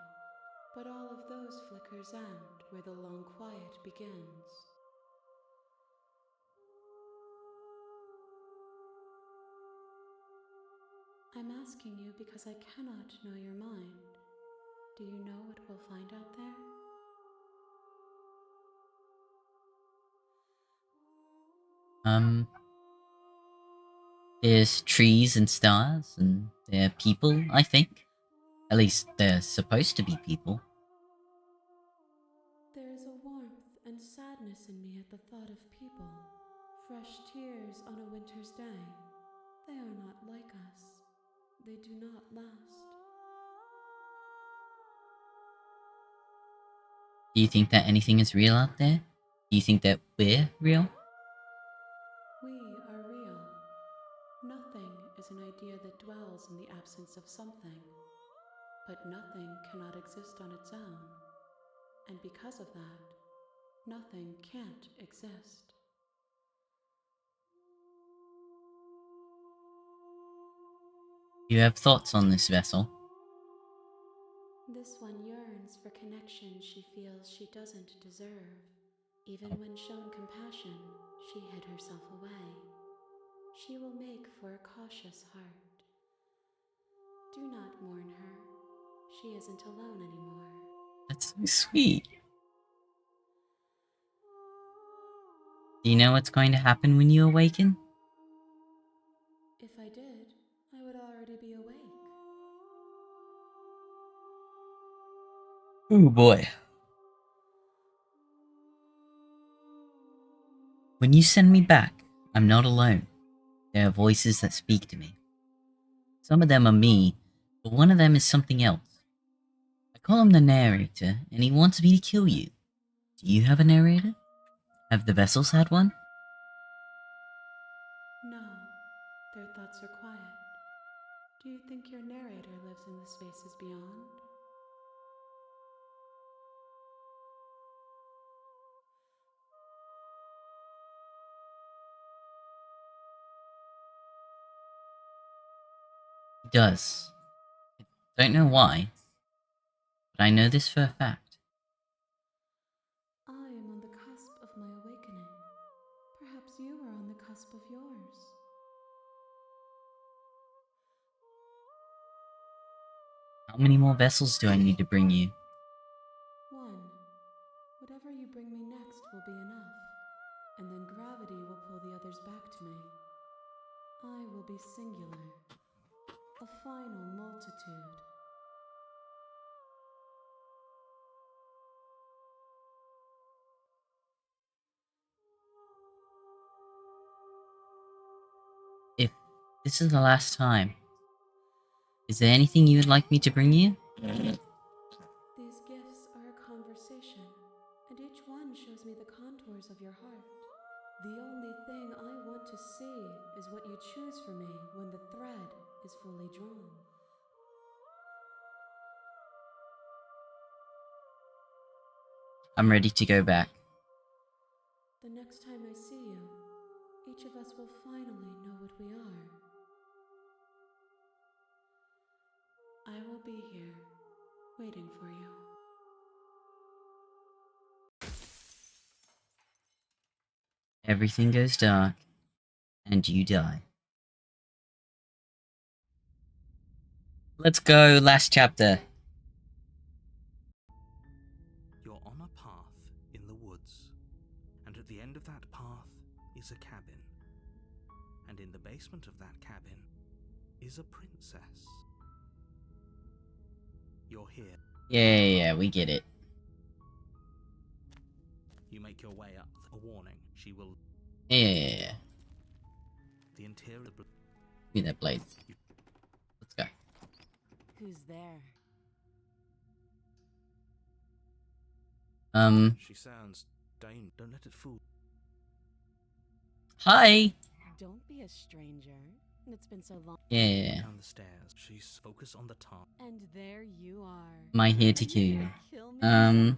But all of those flickers end where the long quiet begins. I'm asking you because I cannot know your mind. Do you know what we'll find out there? There's trees and stars, and there are people, I think. At least they're supposed to be people. There is a warmth and sadness in me at the thought of people. Fresh tears on a winter's day. They are not like us. They do not last. Do you think that anything is real out there? Do you think that we're real? We are real. Nothing is an idea that dwells in the absence of something. But nothing cannot exist on its own. And because of that, nothing can't exist. You have thoughts on this vessel? This one yearns for connection she feels she doesn't deserve. Even when shown compassion, she hid herself away. She will make for a cautious heart. Do not mourn her. She isn't alone anymore. That's so sweet. Do you know what's going to happen when you awaken? If I did, I would already be awake. Oh boy. When you send me back, I'm not alone. There are voices that speak to me. Some of them are me, but one of them is something else. I call him the narrator, and he wants me to kill you. Do you have a narrator? Have the vessels had one? No, their thoughts are quiet. Do you think your narrator lives in the spaces beyond? He does. I don't know why, but I know this for a fact. I am on the cusp of my awakening. Perhaps you are on the cusp of yours. How many more vessels do I need to bring you? One. Whatever you bring me next will be enough, and then gravity will pull the others back to me. I will be singular, a final multitude. If this is the last time, is there anything you would like me to bring you? These gifts are a conversation, and each one shows me the contours of your heart. The only thing I want to see is what you choose for me when the thread is fully drawn. I'm ready to go back. The next time I see you, each of us will finally know what we are. I will be here, waiting for you. Everything goes dark, and you die. Let's go, last chapter. You're on a path in the woods, and at the end of that path is a cabin. And in the basement of that cabin is a princess. You're here. Yeah, we get it. You make your way up. A warning. She will... Yeah. The interior... Give me that blade. Let's go. Who's there? She sounds... Don't let it fool. Hi! Don't be a stranger. It's been so long. Yeah. Down the stairs. She's focused on the task. And there you are. Am I here Are to you kill you? gonna kill me or something?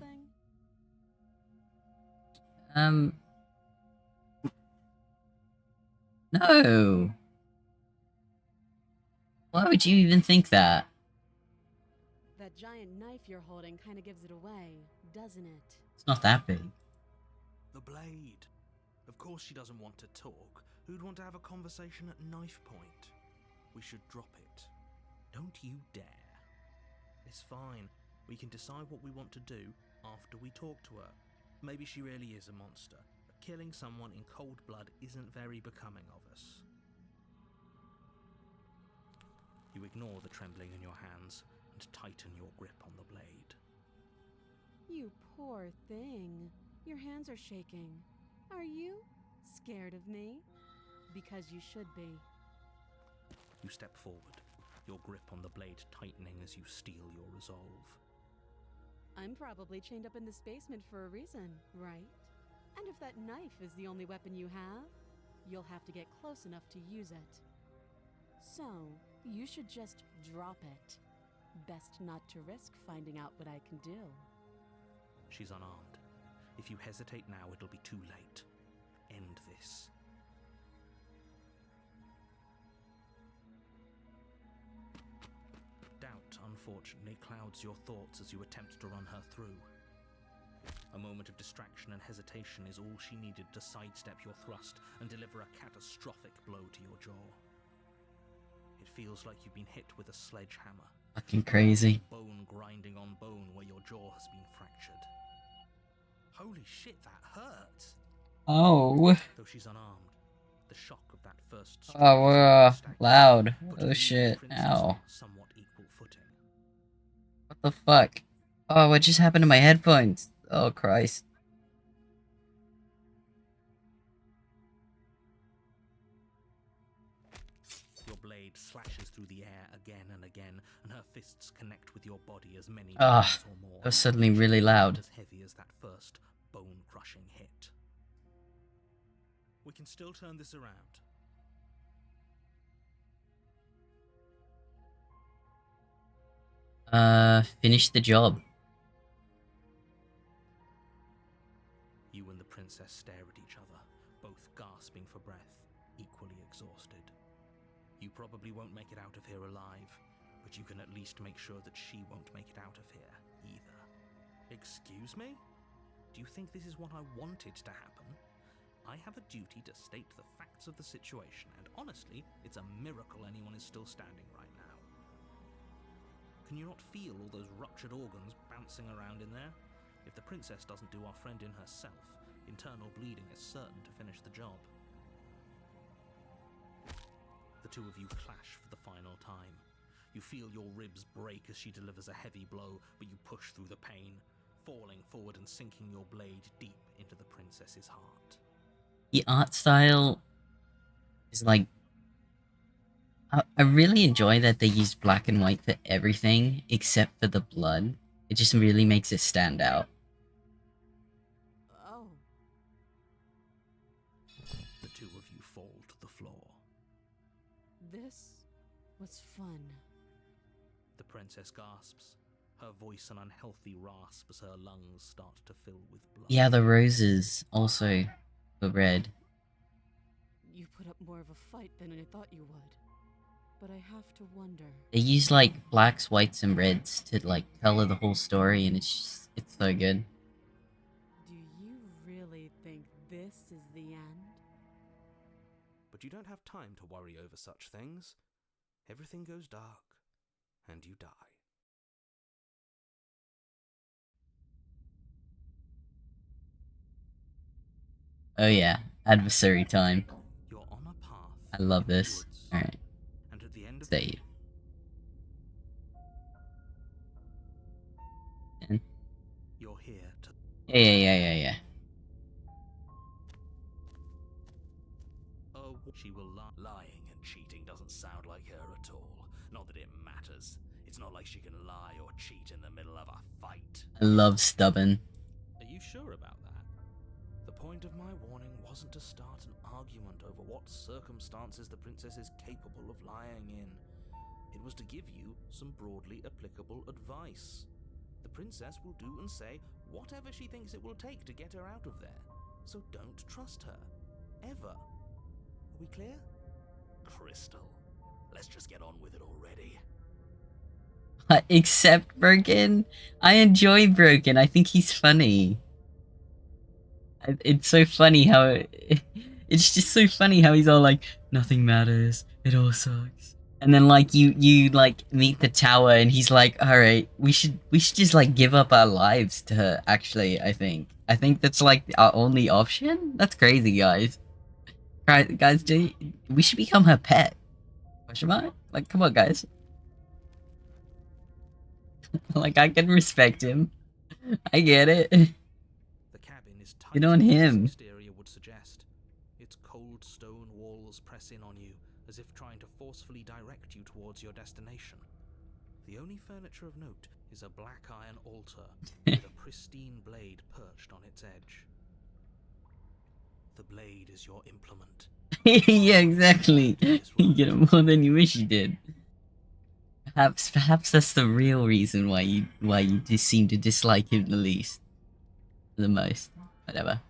No! Why would you even think that? That giant knife you're holding kind of gives it away, doesn't it? It's not that big. The blade. Of course she doesn't want to talk. Who'd want to have a conversation at knife point? We should drop it. Don't you dare. It's fine. We can decide what we want to do after we talk to her. Maybe she really is a monster, but killing someone in cold blood isn't very becoming of us. You ignore the trembling in your hands and tighten your grip on the blade. You poor thing. Your hands are shaking. Are you scared of me? Because you should be. You step forward, your grip on the blade tightening as you steel your resolve. I'm probably chained up in this basement for a reason, right? And if that knife is the only weapon you have, you'll have to get close enough to use it. So, you should just drop it. Best not to risk finding out what I can do. She's unarmed. If you hesitate now, it'll be too late. End this. Doubt, unfortunately, clouds your thoughts as you attempt to run her through. A moment of distraction and hesitation is all she needed to sidestep your thrust and deliver a catastrophic blow to your jaw. It feels like you've been hit with a sledgehammer. Fucking crazy. Bone grinding on bone where your jaw has been fractured. Holy shit, that hurts! Oh. Though she's unarmed, the shock of that first strike Oh, is loud. putting Oh you and shit. the princess Ow. on somewhat equal footing. What the fuck? Oh, what just happened to my headphones? Oh, Christ. Your blade slashes through the air again and again, and her fists connect with your body as many Ah, times or more. that was suddenly really Each loud. as heavy as that first bone-crushing hit. We can still turn this around. Finish the job. You and the princess stare at each other, both gasping for breath, equally exhausted. You probably won't make it out of here alive, but you can at least make sure that she won't make it out of here, either. Excuse me? Do you think this is what I wanted to happen? I have a duty to state the facts of the situation, and honestly, it's a miracle anyone is still standing right now. Can you not feel all those ruptured organs bouncing around in there? If the princess doesn't do our friend in herself, internal bleeding is certain to finish the job. The two of you clash for the final time. You feel your ribs break as she delivers a heavy blow, but you push through the pain, falling forward and sinking your blade deep into the princess's heart. The art style is like... I really enjoy that they use black and white for everything except for the blood. It just really makes it stand out. Oh. The two of you fall to the floor. This was fun. The princess gasps, her voice an unhealthy rasp as her lungs start to fill with blood. Yeah, the roses also. for red. You put up more of a fight than I thought you would. But I have to wonder. They use like blacks, whites, and reds to like color the whole story, and it's so good. Do you really think this is the end? But you don't have time to worry over such things. Everything goes dark, and you die. Oh yeah, adversary time. You're on a path. I love this. Woods, Alright, and at the end of save. And you're here to. yeah. Oh, she will lie. Lying and cheating doesn't sound like her at all. Not that it matters. It's not like she can lie or cheat in the middle of a fight. I love stubborn. Are you sure about that? The point of my warning wasn't to start an argument over what circumstances the princess is capable of lying in. It was to give you some broadly applicable advice. The princess will do and say whatever she thinks it will take to get her out of there. So don't trust her. Ever. Are we clear? Crystal, let's just get on with it already. Except Broken. I enjoy Broken. I think he's funny. It's so funny how it's just so funny how he's all like, nothing matters. It all sucks. And then like you like meet the tower and he's like, all right, we should just like give up our lives to her. Actually, I think that's like our only option. That's crazy, guys. Guys, we should become her pet? Question mark? Like, come on, guys. Like, I can respect him. I get it. The cabin is tighter Get on than its him. exterior would suggest. Its cold stone walls press in on you, as if trying to forcefully direct you towards your destination. The only furniture of note is a black iron altar with a pristine blade perched on its edge. The blade is your implement. Yeah, exactly. You get it more than you wish you did. Perhaps that's the real reason why you just seem to dislike him the most. Whatever.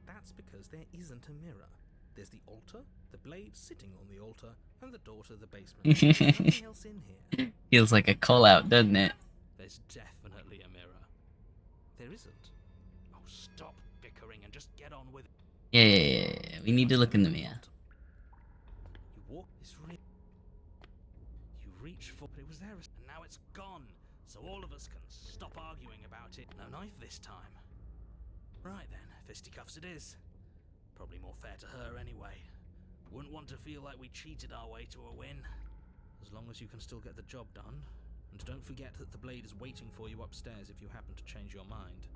That's because there isn't a mirror. There's the altar, the blade sitting on the altar, and the door to the basement. There's nothing else in here. Feels like a call out, doesn't it? There's definitely a mirror. There isn't. Oh, stop bickering and just get on with it. Yeah. We need to look in the mirror. You walk this ring. You reach for it was there, and now it's gone. So all of us can stop arguing about it. No knife this time. Right then, fisticuffs it is. Probably more fair to her anyway. Wouldn't want to feel like we cheated our way to a win. As long as you can still get the job done. And don't forget that the blade is waiting for you upstairs if you happen to change your mind.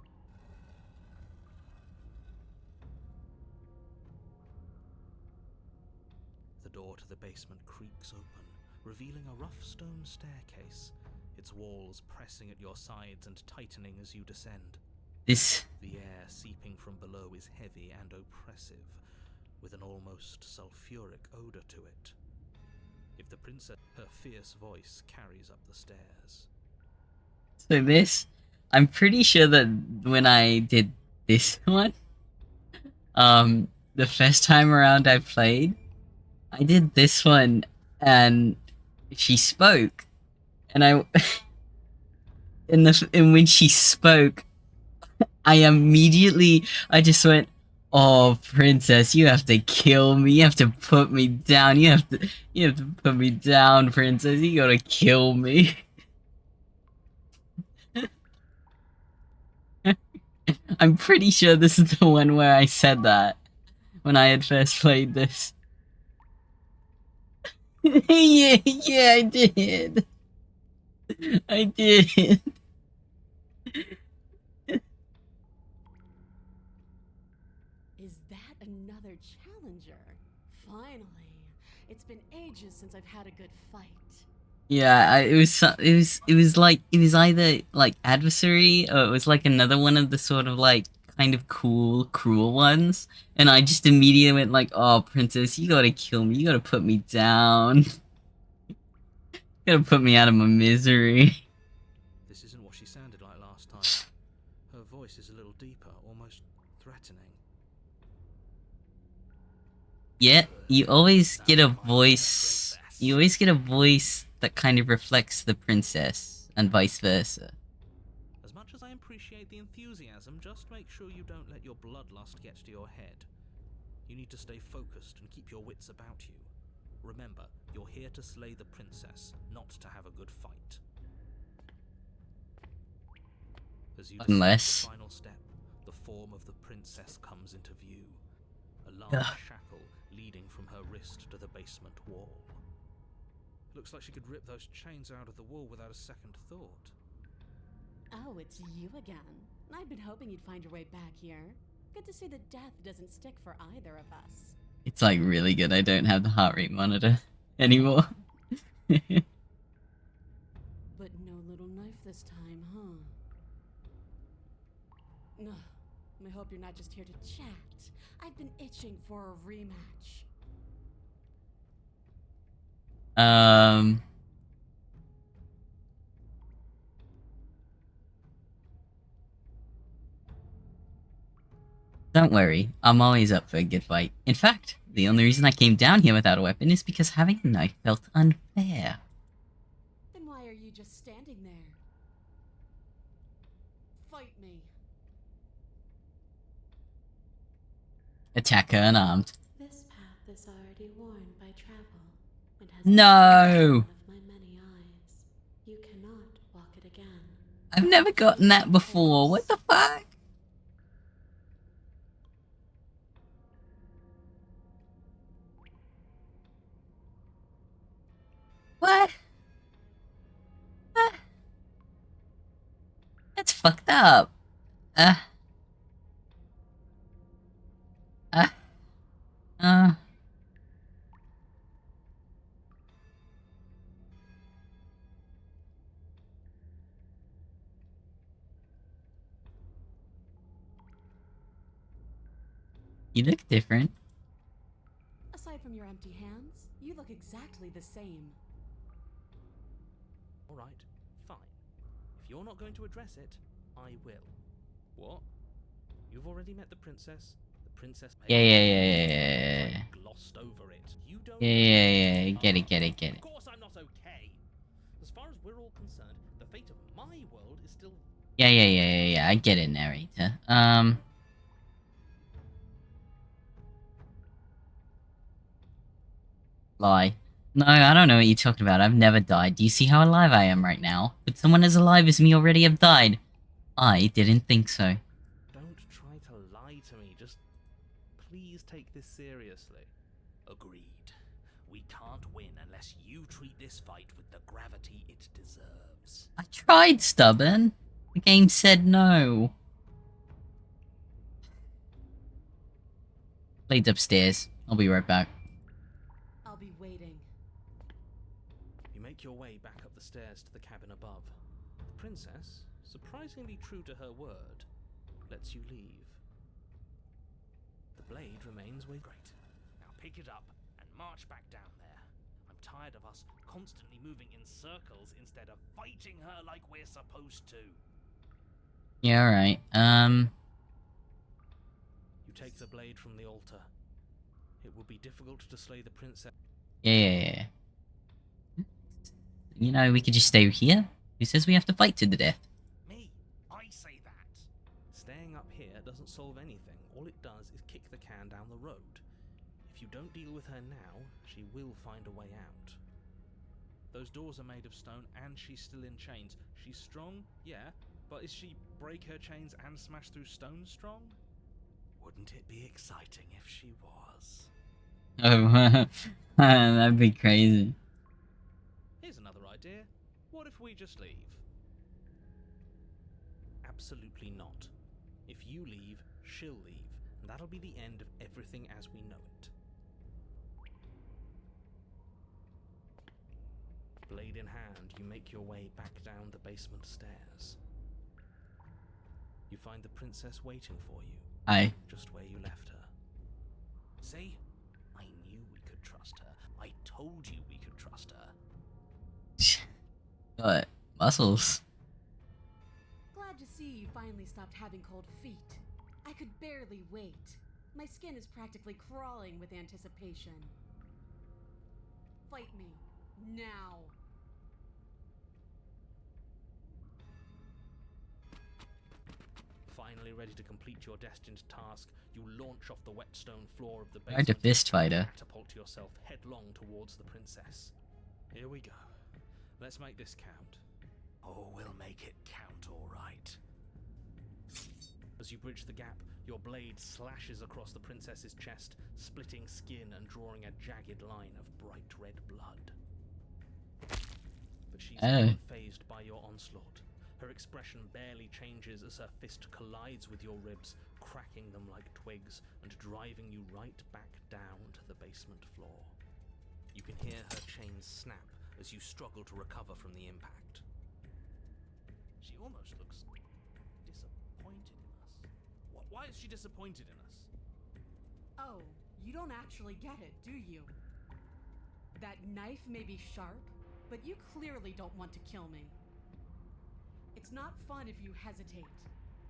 The door to the basement creaks open, revealing a rough stone staircase, its walls pressing at your sides and tightening as you descend. This The air seeping from below is heavy and oppressive, with an almost sulphuric odor to it. If the princess, her fierce voice carries up the stairs. so this I'm pretty sure that when I did this one, the first time around I played, I did this one and she spoke, and and when she spoke, I just went, "Oh, princess, you have to kill me. You have to put me down. You have to put me down, princess. You gotta kill me." I'm pretty sure this is the one where I said that when I had first played this. yeah, I did. I did. Is that another challenger? Finally. It's been ages since I've had a good fight. Yeah, it was either like adversary or it was like another one of the sort of like kind of cool, cruel ones, and I just immediately went like, "Oh, princess, you gotta kill me. You gotta put me down. You gotta put me out of my misery." This isn't what she sounded like last time. Her voice is a little deeper, almost threatening. Yeah, you always get a voice. You always get a voice that kind of reflects the princess, and vice versa. As much as I appreciate the enthusiasm, just make sure you don't let your bloodlust get to your head. You need to stay focused and keep your wits about you. Remember, you're here to slay the princess, not to have a good fight. As you descend Unless. the final step, the form of the princess comes into view. A large Ugh. shackle leading from her wrist to the basement wall. Looks like she could rip those chains out of the wall without a second thought. Oh, it's you again. I've been hoping you'd find your way back here. Good to see that death doesn't stick for either of us. It's like really good I don't have the heart rate monitor anymore. But no little knife this time, huh? No, I hope you're not just here to chat. I've been itching for a rematch. Don't worry, I'm always up for a good fight. In fact, the only reason I came down here without a weapon is because having a knife felt unfair. Then why are you just standing there? Fight me. Attack her unarmed. This path is already worn by travel and has No! one of my many eyes. You cannot walk it again. I've never gotten that before, what the fuck? What? That's fucked up. Uh. Uh. Uh. You look different. Aside from your empty hands, you look exactly the same. Alright, fine. If you're not going to address it, I will. What? You've already met the princess? The princess Yeah. glossed over it. You don't Yeah. Get it. Of course I'm not okay. As far as we're all concerned, the fate of my world is still... Yeah. I get it, narrator. Lie. No, I don't know what you're talking about. I've never died. Do you see how alive I am right now? Would someone as alive as me already have died? I didn't think so. Don't try to lie to me. Just please take this seriously. Agreed. We can't win unless you treat this fight with the gravity it deserves. I tried, stubborn. The game said no. Blade's upstairs. I'll be right back. I'll be waiting. You make your way back up the stairs to the cabin above. The princess, surprisingly true to her word, lets you leave. The blade remains with... Great. Now pick it up and march back down there. I'm tired of us constantly moving in circles instead of fighting her like we're supposed to. Yeah, alright. You take the blade from the altar. It will be difficult to slay the princess. Yeah. You know, we could just stay here. Who says we have to fight to the death? Me, I say that. Staying up here doesn't solve anything. All it does is kick the can down the road. If you don't deal with her now, she will find a way out. Those doors are made of stone and she's still in chains. She's strong, yeah, but is she break her chains and smash through stone strong? Wouldn't it be exciting if she was? Oh, that'd be crazy. Here's another idea. What if we just leave? Absolutely not. If you leave, she'll leave, and that'll be the end of everything as we know it. Blade in hand, you make your way back down the basement stairs. You find the princess waiting for you. Aye. Just where you left her. See? I knew we could trust her. I told you we could trust her. Got muscles. Glad to see you finally stopped having cold feet. I could barely wait. My skin is practically crawling with anticipation. Fight me. Now. Finally ready to complete your destined task, you launch off the wet stone floor of the Tried to basement fist fight and her. catapult yourself headlong towards the princess. Here we go. Let's make this count. Oh, we'll make it count, all right. As you bridge the gap, your blade slashes across the princess's chest, splitting skin and drawing a jagged line of bright red blood. But she's unfazed by your onslaught. Her expression barely changes as her fist collides with your ribs, cracking them like twigs and driving you right back down to the basement floor. You can hear her chains snap as you struggle to recover from the impact. She almost looks disappointed in us. Why is she disappointed in us? Oh, you don't actually get it, do you? That knife may be sharp, but you clearly don't want to kill me. It's not fun if you hesitate.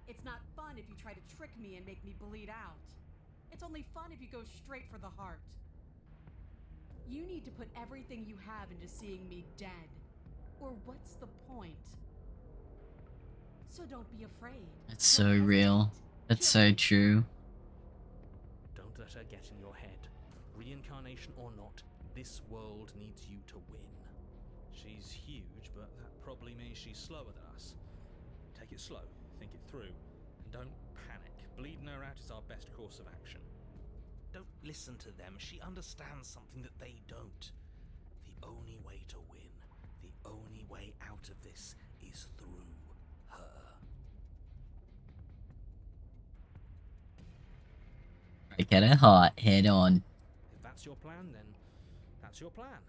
It's not fun if you try to trick me and make me bleed out. It's only fun if you go straight for the heart. You need to put everything you have into seeing me dead. Or what's the point? So don't be afraid. That's so real. That's so true. Don't let her get in your head. Reincarnation or not, this world needs you to win. She's huge, but that probably means she's slower than us. Take it slow, think it through, and don't panic. Bleeding her out is our best course of action. Don't listen to them. She understands something that they don't. The only way to win, the only way out of this is through her. Break at her heart, head on. If that's your plan, then that's your plan.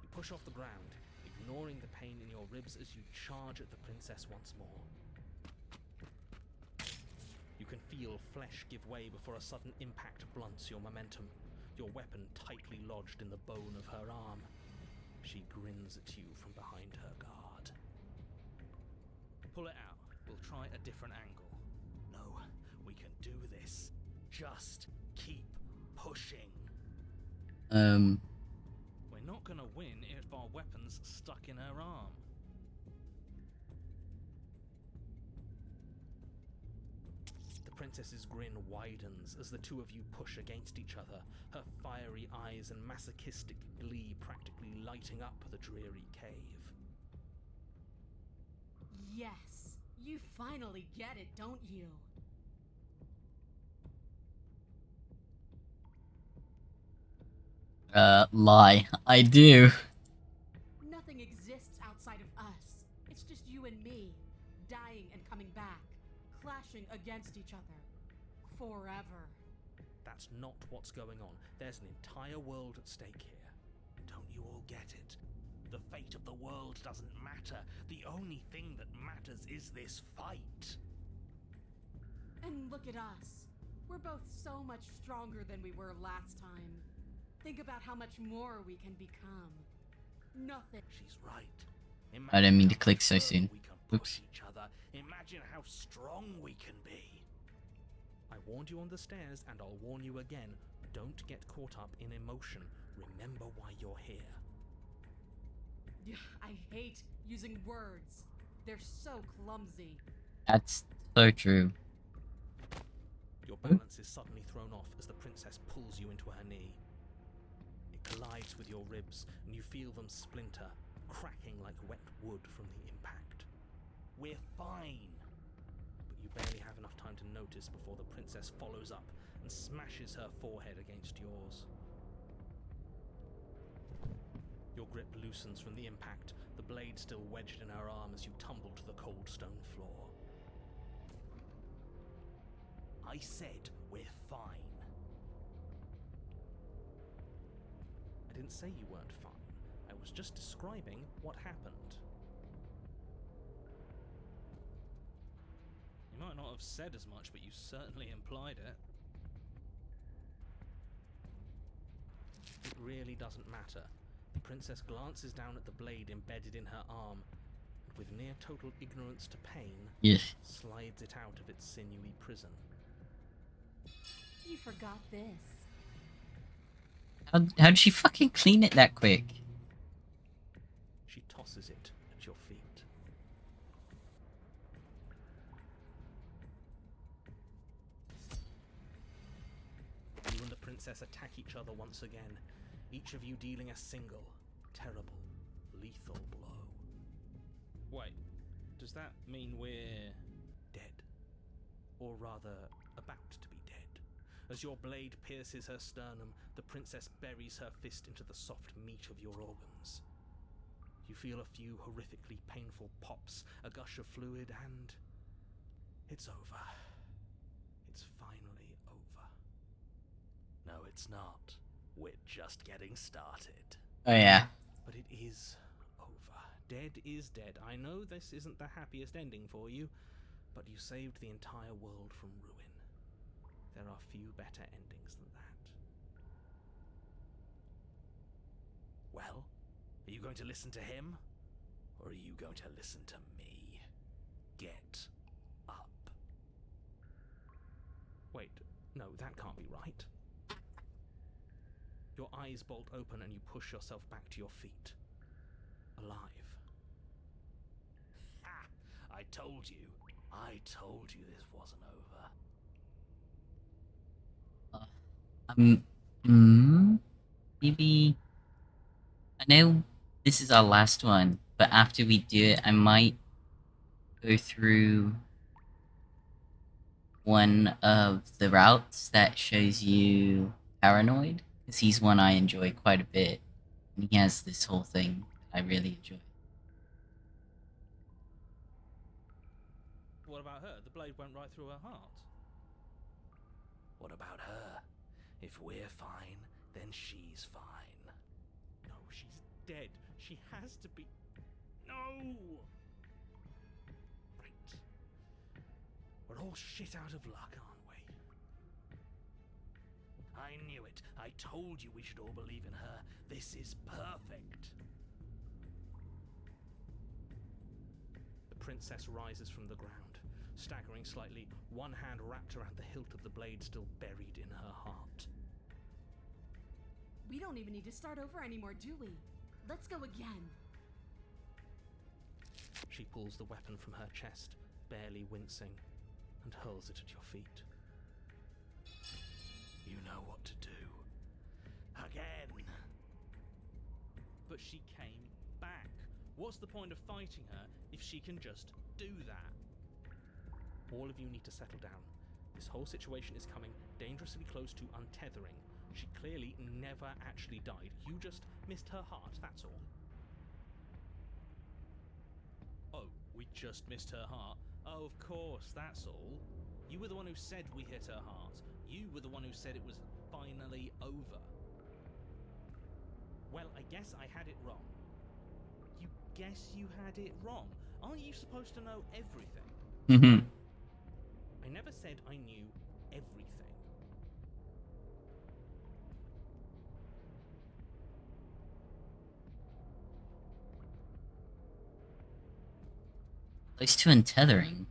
You push off the ground, ignoring the pain in your ribs as you charge at the princess once more. You can feel flesh give way before a sudden impact blunts your momentum, your weapon tightly lodged in the bone of her arm. She grins at you from behind her guard. Pull it out. We'll try a different angle. No, we can do this. Just keep pushing. We're not gonna win if our weapon's stuck in her arm. The princess's grin widens as the two of you push against each other, her fiery eyes and masochistic glee practically lighting up the dreary cave. Yes, you finally get it, don't you? Lie. I do. Nothing exists outside of us. It's just you and me, dying and coming back, clashing against each other. Forever. That's not what's going on. There's an entire world at stake here. Don't you all get it? The fate of the world doesn't matter. The only thing that matters is this fight. And look at us. We're both so much stronger than we were last time. Think about how much more we can become. Nothing. She's right. I didn't mean to how click so much soon. we can Oops. push each other. Imagine how strong we can be. I warned you on the stairs, and I'll warn you again. Don't get caught up in emotion. Remember why you're here. I hate using words. They're so clumsy. That's so true. Your balance is suddenly thrown off as the princess pulls you into her knee. It collides with your ribs, and you feel them splinter, cracking like wet wood from the impact. We're fine! But you barely have enough time to notice before the princess follows up and smashes her forehead against yours. Your grip loosens from the impact, the blade still wedged in her arm as you tumble to the cold stone floor. I said we're fine. I didn't say you weren't fine. I was just describing what happened. You might not have said as much, but you certainly implied it. It really doesn't matter. The princess glances down at the blade embedded in her arm, and with near total ignorance to pain, Yes. slides it out of its sinewy prison. You forgot this. How'd she fucking clean it that quick? She tosses it at your feet. You and the princess attack each other once again, each of you dealing a single, terrible, lethal blow. Wait, does that mean we're dead? Or rather, about to be dead? As your blade pierces her sternum, the princess buries her fist into the soft meat of your organs. You feel a few horrifically painful pops, a gush of fluid, and it's over. It's finally over. No, it's not. We're just getting started. Oh yeah. But it is over. Dead is dead. I know this isn't the happiest ending for you, but you saved the entire world from ruin. There are few better endings than that. Well, are you going to listen to him? Or are you going to listen to me? Get up. Wait, no, that can't be right. Your eyes bolt open and you push yourself back to your feet. Alive. Ha! I told you. I told you this wasn't over. Maybe. I know this is our last one, but after we do it, I might go through one of the routes that shows you Paranoid, because he's one I enjoy quite a bit, and he has this whole thing that I really enjoy. What about her? The blade went right through her heart. What about her? If we're fine, then she's fine. No, she's dead. She has to be. No! Right. We're all shit out of luck, aren't we? I knew it. I told you we should all believe in her. This is perfect. The princess rises from the ground, staggering slightly, one hand wrapped around the hilt of the blade still buried in her heart. We don't even need to start over anymore, do we? Let's go again. She pulls the weapon from her chest, barely wincing, and hurls it at your feet. You know what to do. Again! But she came back. What's the point of fighting her if she can just do that? All of you need to settle down. This whole situation is coming dangerously close to untethering. She clearly never actually died. You just missed her heart, that's all. Oh, we just missed her heart? Oh, of course, that's all. You were the one who said we hit her heart. You were the one who said it was finally over. Well, I guess I had it wrong. You guess you had it wrong? Aren't you supposed to know everything? Mm-hmm. I never said I knew everything. Close to untethering?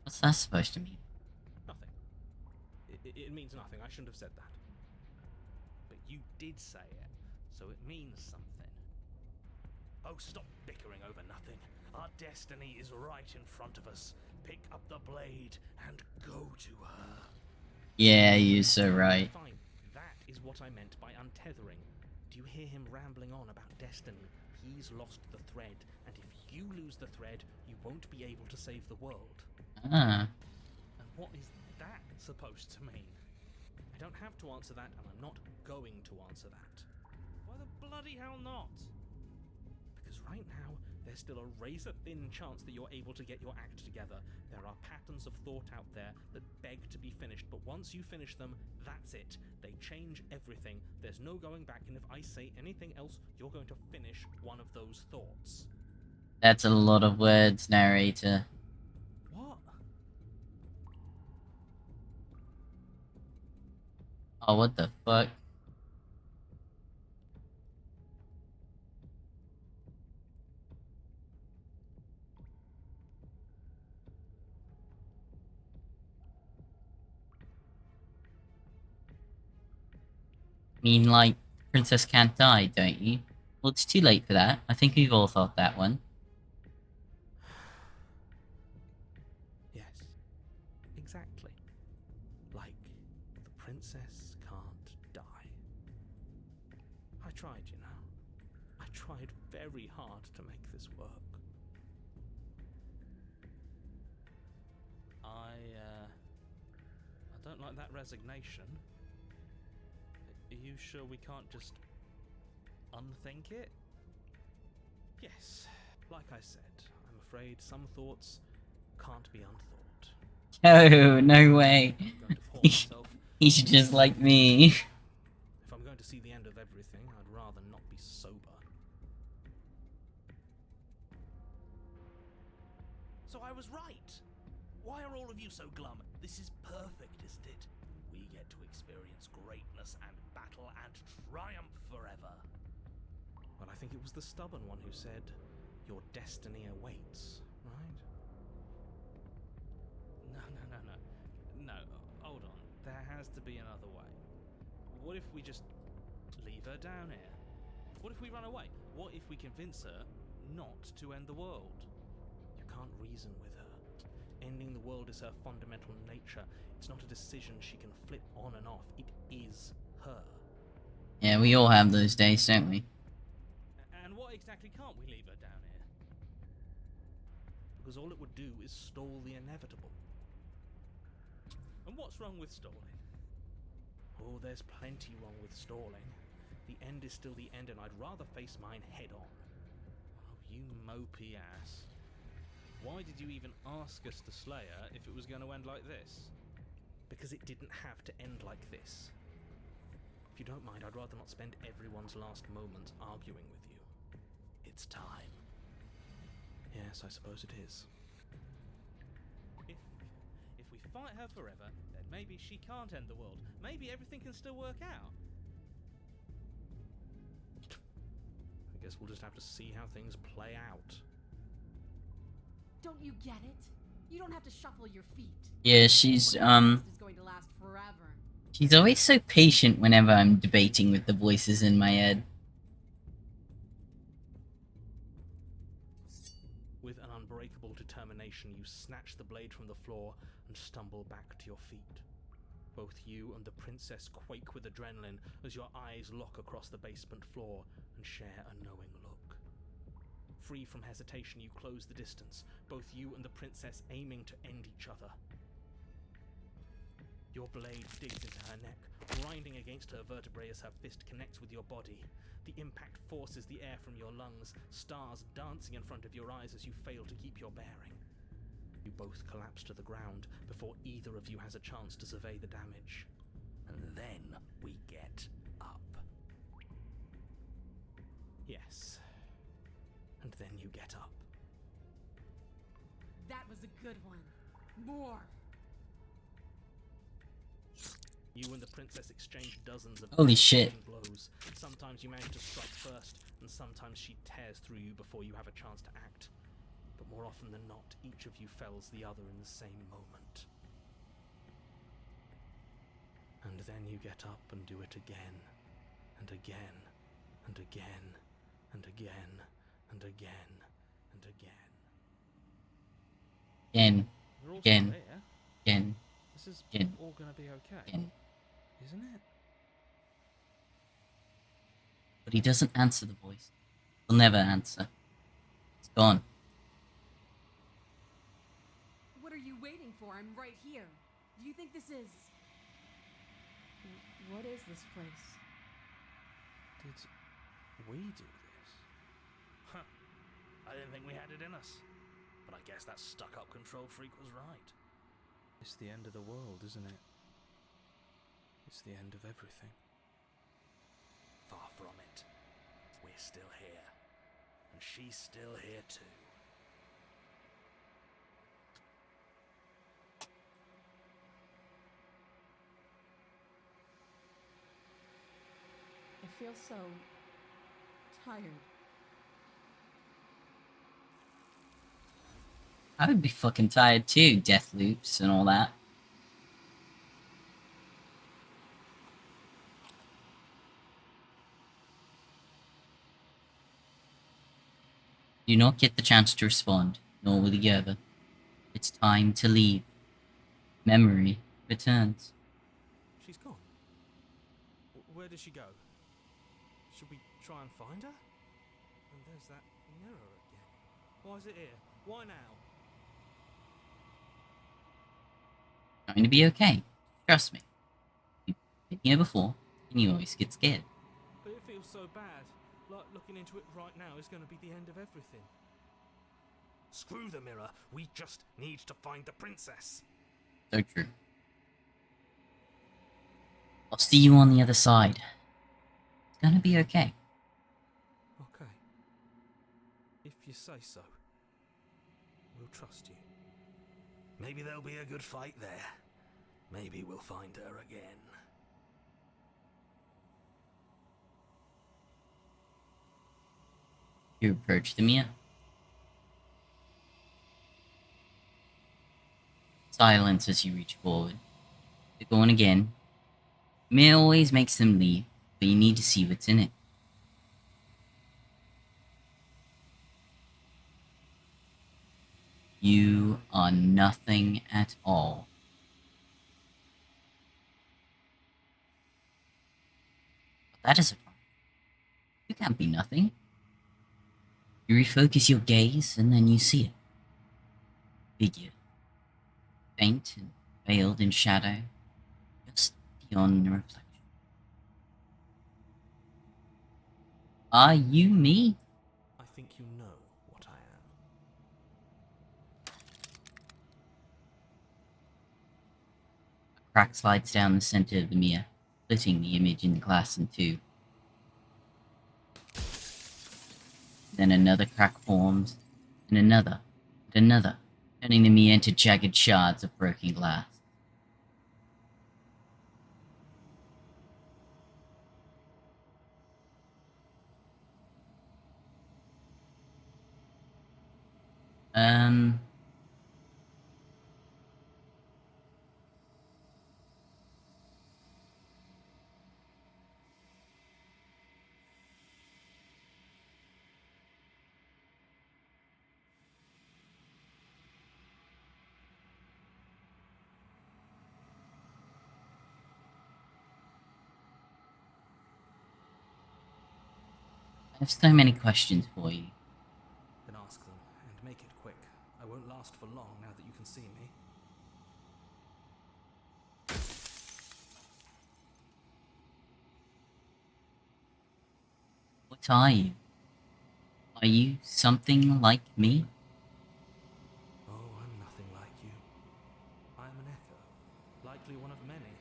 What's that supposed to mean? Nothing. It means nothing. I shouldn't have said that. But you did say it, so it means something. Oh, stop bickering over nothing. Our destiny is right in front of us. Pick up the blade and go to her. Yeah, you're so right. Fine. That is what I meant by untethering. Do you hear him rambling on about destiny? He's lost the thread, and if you lose the thread, you won't be able to save the world. Ah. And what is that supposed to mean? I don't have to answer that, and I'm not going to answer that. Why the bloody hell not? Because right now, there's still a razor-thin chance that you're able to get your act together. There are patterns of thought out there that beg to be finished, but once you finish them, that's it. They change everything. There's no going back, and if I say anything else, you're going to finish one of those thoughts. That's a lot of words, narrator. What? Oh, what the fuck? mean, like, Princess can't die, don't you? Well, it's too late for that. I think we've all thought that one. Yes, exactly. Like, the princess can't die. I tried, you know. I tried very hard to make this work. I don't like that resignation. Are you sure we can't just unthink it? Yes, like I said, I'm afraid some thoughts can't be unthought. Oh, no way. I'm going to pour myself. He's just like me. If I'm going to see the end of everything, I'd rather not be sober. So I was right. Why are all of you so glum? This is perfect, isn't it? We get to experience greatness and battle and triumph forever. Well, I think it was the stubborn one who said, your destiny awaits, right? No. No, hold on. There has to be another way. What if we just leave her down here? What if we run away? What if we convince her not to end the world? You can't reason with her. Ending the world is her fundamental nature. It's not a decision she can flip on and off. It is her. Yeah, we all have those days, don't we? And what exactly can't we leave her down here? Because all it would do is stall the inevitable. And what's wrong with stalling? Oh, there's plenty wrong with stalling. The end is still the end, and I'd rather face mine head on. Oh, you mopey ass. Why did you even ask us to slay her if it was going to end like this? Because it didn't have to end like this. If you don't mind, I'd rather not spend everyone's last moments arguing with you. It's time. Yes, I suppose it is. If we fight her forever, then maybe she can't end the world. Maybe everything can still work out. I guess we'll just have to see how things play out. Don't you get it? You don't have to shuffle your feet. Yeah, she's Is going to last forever. she's always so patient whenever I'm debating with the voices in my head. With an unbreakable determination, you snatch the blade from the floor and stumble back to your feet. Both you and the princess quake with adrenaline as your eyes lock across the basement floor and share a knowing look. Free from hesitation, you close the distance, both you and the princess aiming to end each other. Your blade digs into her neck, grinding against her vertebrae as her fist connects with your body. The impact forces the air from your lungs, stars dancing in front of your eyes as you fail to keep your bearing. You both collapse to the ground before either of you has a chance to survey the damage. And then we get up. Yes. And then you get up. That was a good one. More. You and the princess exchange dozens of Holy shit. blows. Sometimes you manage to strike first, and sometimes she tears through you before you have a chance to act. But more often than not, each of you fells the other in the same moment. And then you get up and do it again, and again, and again, and again, and again, and again. Again, We're all again, still here. again, This is again, all gonna be okay, again. isn't it? But he doesn't answer the voice. He'll never answer. It's gone. What are you waiting for? I'm right here. Do you think this is... What is this place? Did we do this? Huh. I didn't think we had it in us. But I guess that stuck-up control freak was right. It's the end of the world, isn't it? It's the end of everything. Far from it. We're still here. And she's still here too. I feel so... tired. I would be fucking tired too, death loops and all that. Do not get the chance to respond, nor will you ever. It's time to leave. Memory returns. She's gone. Where did she go? Should we try and find her? And there's that mirror again. Why is it here? Why now? Going to be okay. Trust me. You've been here before, and you always get scared. But it feels so bad. Like looking into it right now is going to be the end of everything. Screw the mirror. We just need to find the princess. So true. I'll see you on the other side. It's gonna be okay. Okay. If you say so. We'll trust you. Maybe there'll be a good fight there. Maybe we'll find her again. You approach the mirror. Silence as you reach forward. They're going again. Mirror always makes them leave, but you need to see what's in it. You are nothing at all. But that is a problem. You can't be nothing. You refocus your gaze, and then you see it. Figure. Faint and veiled in shadow, just beyond the reflection. Are you me? I think you know what I am. A crack slides down the center of the mirror, splitting the image in the glass in two. Then another crack forms, and another, turning the mirror into jagged shards of broken glass. Um, I have so many questions for you. Then ask them, and make it quick. I won't last for long now that you can see me. What are you? Are you something like me? Oh, I'm nothing like you. I'm an echo, likely one of many.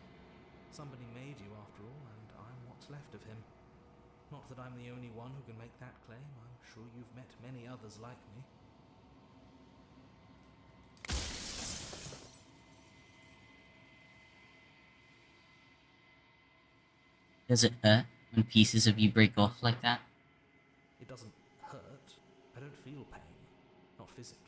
Somebody made you after all, and I'm what's left of him. Not that I'm the only one who can make that claim. I'm sure you've met many others like me. Does it hurt when pieces of you break off like that? It doesn't hurt. I don't feel pain. Not physically.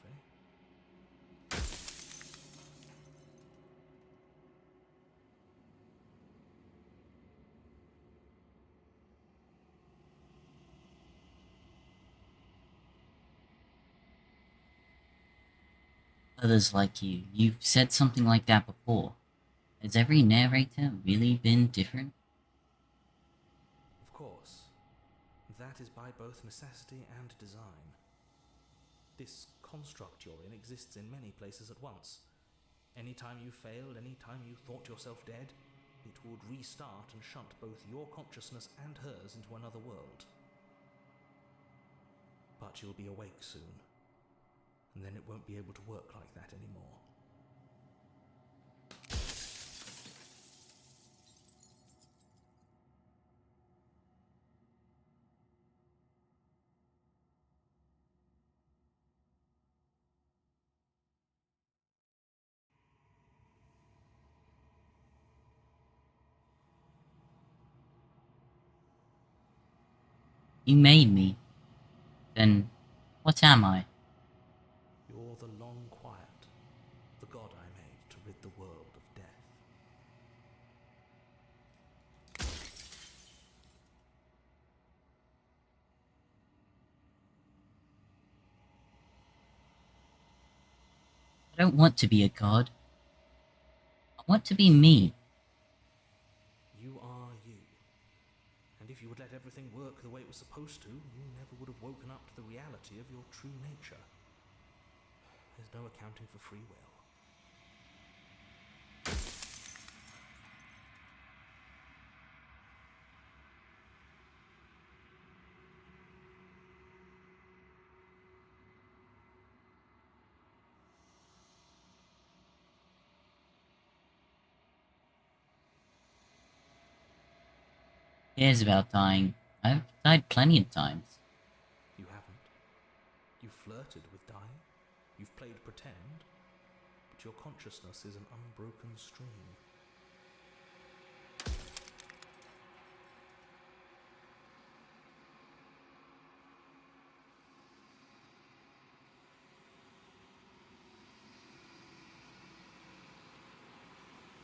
Others like you, you've said something like that before. Has every narrator really been different? Of course. That is by both necessity and design. This construct you're in exists in many places at once. Anytime you failed, anytime you thought yourself dead, it would restart and shunt both your consciousness and hers into another world. But you'll be awake soon, and then it won't be able to work like that anymore. You made me. Then, what am I? You're the long quiet, the god I made to rid the world of death. I don't want to be a god. I want to be me. You are you. And if you would let everything work the way it was supposed to, you never would have woken up to the reality of your true nature. There's no accounting for free will. Here's about dying. I've died plenty of times. You haven't. You've flirted with dying. You've played pretend. But your consciousness is an unbroken stream.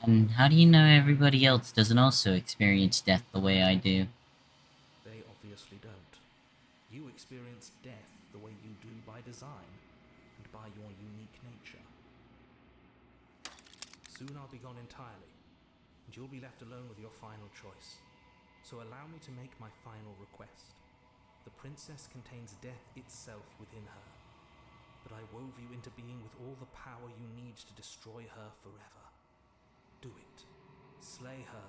And how do you know everybody else doesn't also experience death the way I do? They obviously don't. You experience death the way you do by design, and by your unique nature. Soon I'll be gone entirely, and you'll be left alone with your final choice. So allow me to make my final request. The princess contains death itself within her, but I wove you into being with all the power you need to destroy her forever. Do it. Slay her,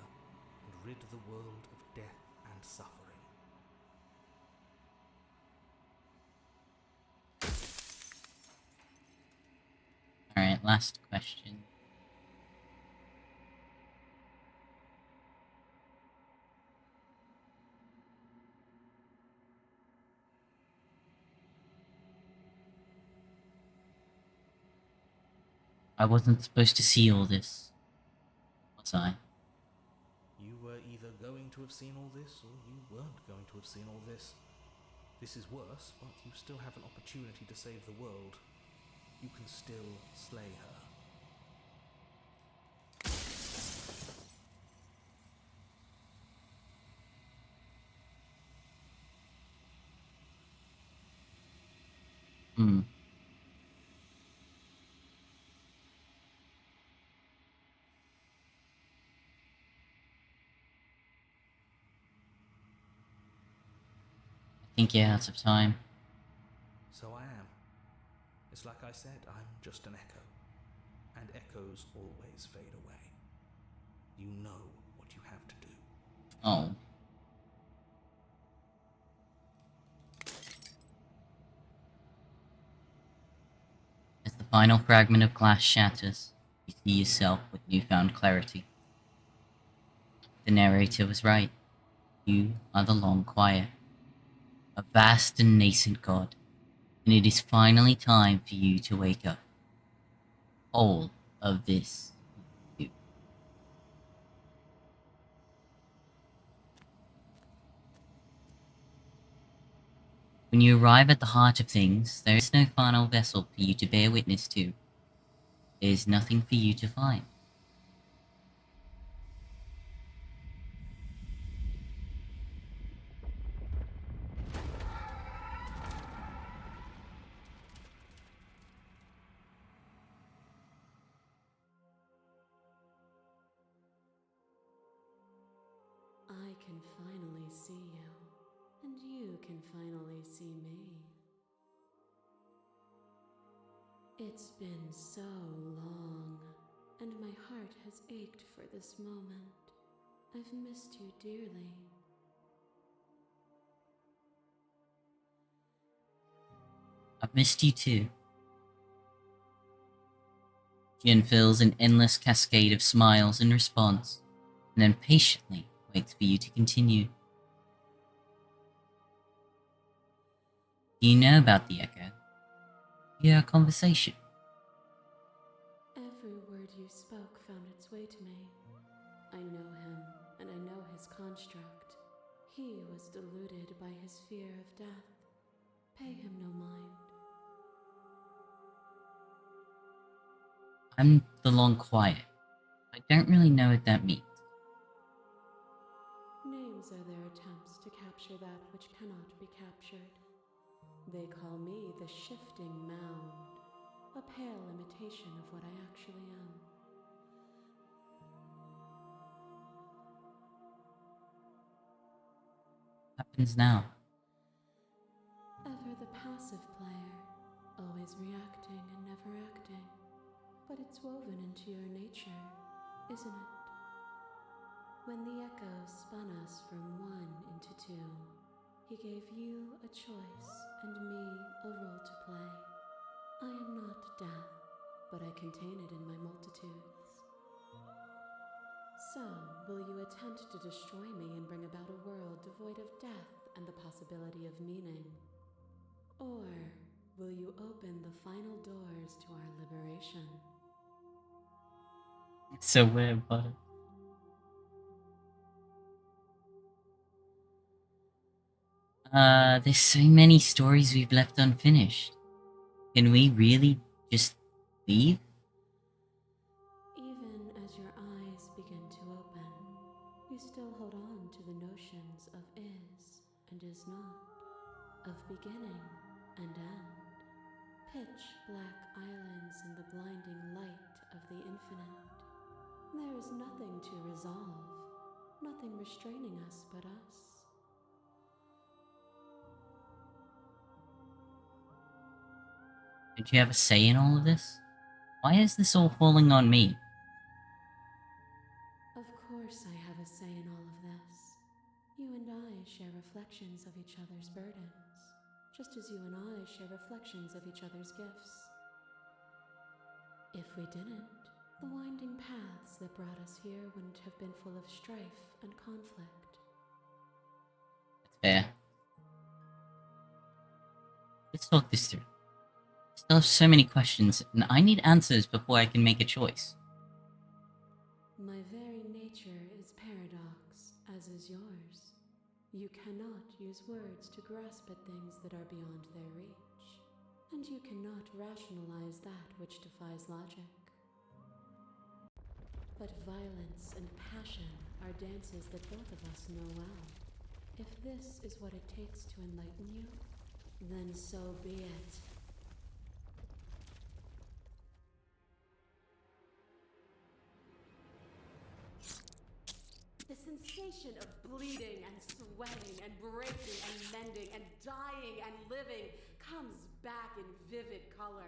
and rid the world of death and suffering. Alright, last question. I wasn't supposed to see all this, was I? You were either going to have seen all this, or you weren't going to have seen all this. This is worse, but you still have an opportunity to save the world. You can still slay her. Hmm. I think you're out of time. So I am. It's like I said, I'm just an echo. And echoes always fade away. You know what you have to do. Oh. As the final fragment of glass shatters, you see yourself with newfound clarity. The narrator was right. You are the long quiet, a vast and nascent god, and it is finally time for you to wake up. All of this is you. When you arrive at the heart of things, there is no final vessel for you to bear witness to. There is nothing for you to find. I can finally see you, and you can finally see me. It's been so long, and my heart has ached for this moment. I've missed you dearly. I've missed you too. She unfurls an endless cascade of smiles in response, and then patiently waits for you to continue. Do you know about the echo? Your conversation. Every word you spoke found its way to me. I know him, and I know his construct. He was deluded by his fear of death. Pay him no mind. I'm the long quiet. I don't really know what that means. Names are their attempts to capture that which cannot be captured. They call me the shifting mound. a pale imitation of what I actually am. What happens now? Ever the passive player, always reacting and never acting. But it's woven into your nature, isn't it? When the echo spun us from one into two, he gave you a choice and me a role to play. I am not death, but I contain it in my multitudes. So, will you attempt to destroy me and bring about a world devoid of death and the possibility of meaning? Or will you open the final doors to our liberation? So weird, but there's so many stories we've left unfinished. Can we really just leave? Even as your eyes begin to open, you still hold on to the notions of is and is not, of beginning and end, pitch black islands in the blinding light of the infinite. There is nothing to resolve, nothing restraining us but us. Did you have a say in all of this? Why is this all falling on me? Of course I have a say in all of this. You and I share reflections of each other's burdens, just as you and I share reflections of each other's gifts. If we didn't, the winding paths that brought us here wouldn't have been full of strife and conflict. Fair. Let's talk this through. I still have so many questions, and I need answers before I can make a choice. My very nature is paradox, as is yours. You cannot use words to grasp at things that are beyond their reach, and you cannot rationalize that which defies logic. But violence and passion are dances that both of us know well. If this is what it takes to enlighten you, then so be it. The sensation of bleeding and swelling and breaking and mending and dying and living comes back in vivid color.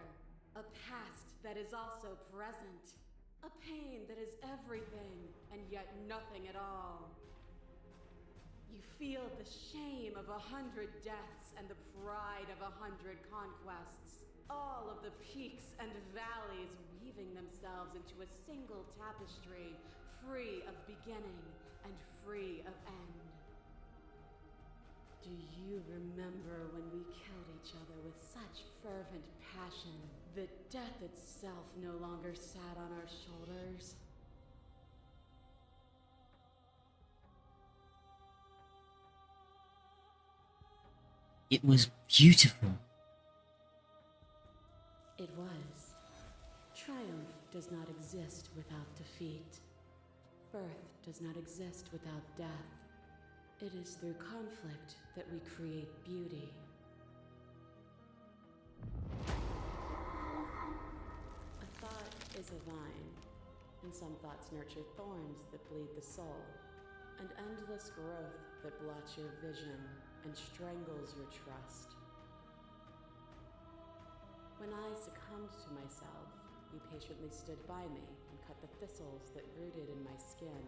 A past that is also present. A pain that is everything and yet nothing at all. You feel the shame of 100 deaths and the pride of 100 conquests. All of the peaks and valleys weaving themselves into a single tapestry, free of beginning and free of end. Do you remember when we killed each other with such fervent passion that death itself no longer sat on our shoulders? It was beautiful. It was. Triumph does not exist without defeat. Birth does not exist without death. It is through conflict that we create beauty. A thought is a vine, and some thoughts nurture thorns that bleed the soul, and endless growth that blots your vision and strangles your trust. When I succumbed to myself, you patiently stood by me and cut the thistles that rooted in my skin.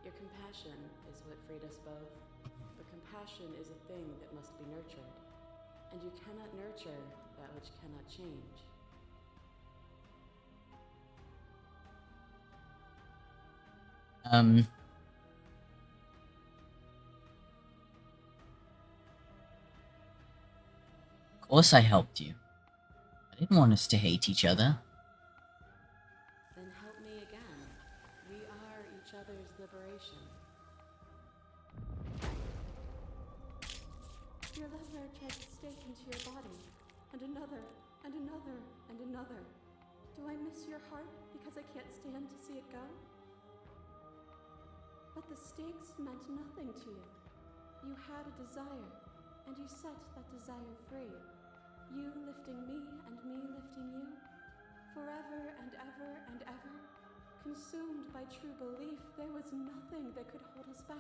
Your compassion is what freed us both, but compassion is a thing that must be nurtured, and you cannot nurture that which cannot change. Of course I helped you. I didn't want us to hate each other. Then help me again. We are each other's liberation. Your lever tried to stake into your body, and another, and another, and another. Do I miss your heart because I can't stand to see it go? But the stakes meant nothing to you. You had a desire, and you set that desire free. You lifting me and me lifting you, forever and ever and ever, consumed by true belief there was nothing that could hold us back.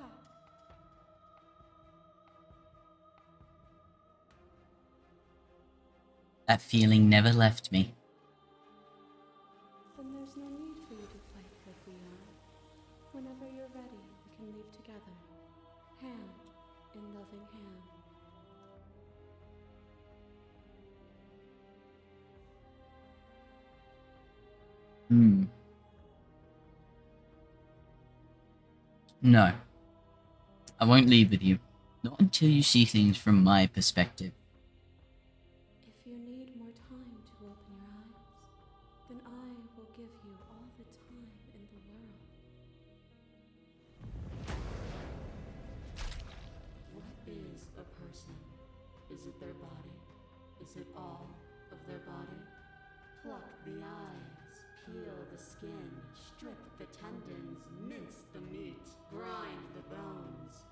That feeling never left me. Then there's no need for you to fight like we are. Whenever you're ready, we can leave together, hand in loving hand. No. I won't leave with you. Not until you see things from my perspective. If you need more time to open your eyes, then I will give you all the time in the world. What is a person? Is it their body? Is it all of their body? Pluck the eyes, peel the skin, strip the tendons, mince the meat, grind the bones.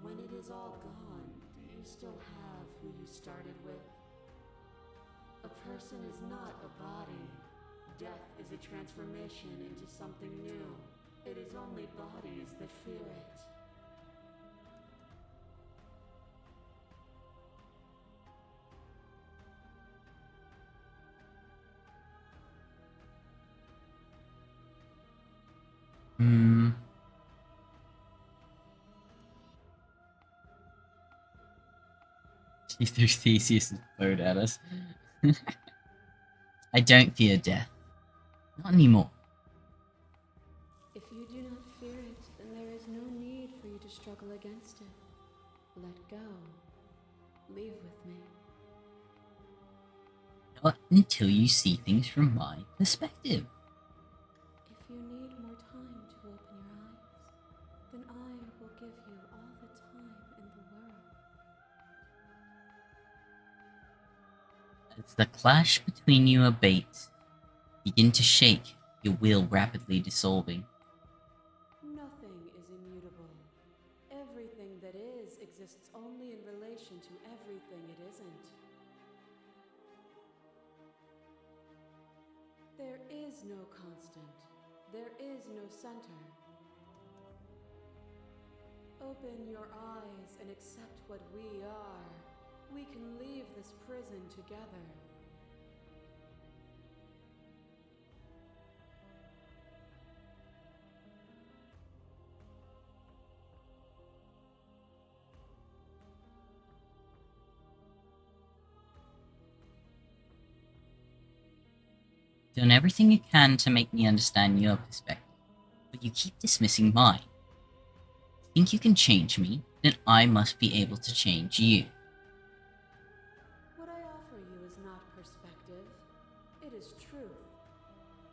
When it is all gone, do you still have who you started with? A person is not a body. Death is a transformation into something new. It is only bodies that fear it. She threw Theseus' boat at us. I don't fear death. Not anymore. If you do not fear it, then there is no need for you to struggle against it. Let go. Leave with me. Not until you see things from my perspective. If you need more time to open your eyes, then I will give you all the time in the world. As the clash between you abates, begin to shake, your will rapidly dissolving. Nothing is immutable. Everything that is exists only in relation to everything it isn't. There is no constant. There is no center. Open your eyes and accept what we are. We can leave this prison together. Done everything you can to make me understand your perspective, but you keep dismissing mine. Think you can change me, then I must be able to change you. What I offer you is not perspective. It is truth.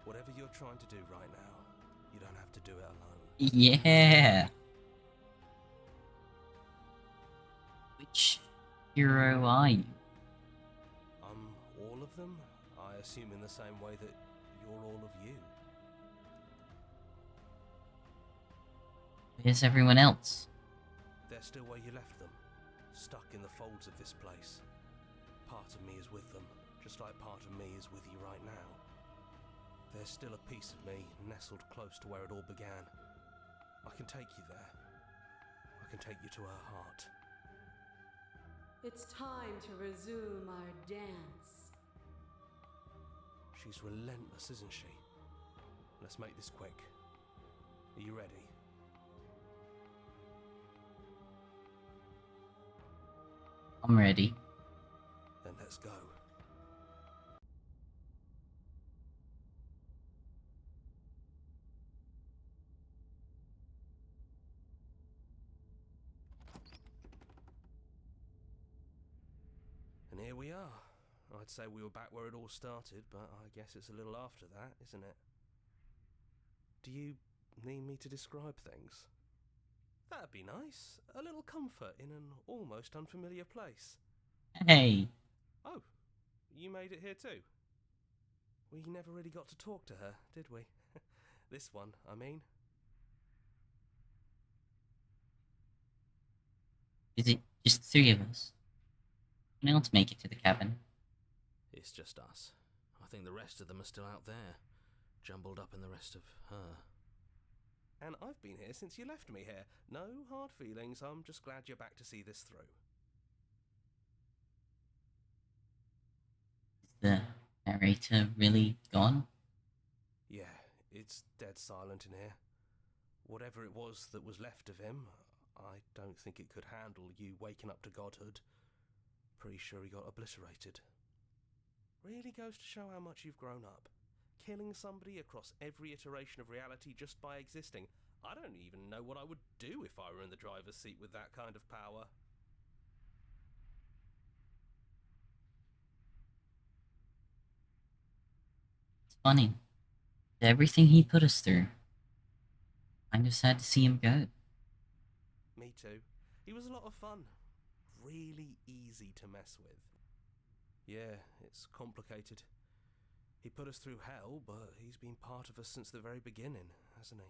Whatever you're trying to do right now, you don't have to do it alone. Yeah. Which hero are you? All of them? I assume in the same way that you're all of you. Where's everyone else? They're still where you left them, stuck in the folds of this place. Part of me is with them, just like part of me is with you right now. There's still a piece of me nestled close to where it all began. I can take you there. I can take you to her heart. It's time to resume our dance. She's relentless, isn't she? Let's make this quick. Are you ready? I'm ready. Then let's go. And here we are. I'd say we were back where it all started, but I guess it's a little after that, isn't it? Do you need me to describe things? That'd be nice. A little comfort in an almost unfamiliar place. Hey. Oh, you made it here too? We never really got to talk to her, did we? This one, I mean. Is it just the three of us? Anyone else make it to the cabin? It's just us. I think the rest of them are still out there, jumbled up in the rest of her. And I've been here since you left me here. No hard feelings, I'm just glad you're back to see this through. Is the narrator really gone? Yeah, it's dead silent in here. Whatever it was that was left of him, I don't think it could handle you waking up to godhood. Pretty sure he got obliterated. Really goes to show how much you've grown up. Killing somebody across every iteration of reality just by existing. I don't even know what I would do if I were in the driver's seat with that kind of power. It's funny. Everything he put us through. I'm just sad to see him go. Me too. He was a lot of fun. Really easy to mess with. Yeah, it's complicated. He put us through hell, but he's been part of us since the very beginning, hasn't he?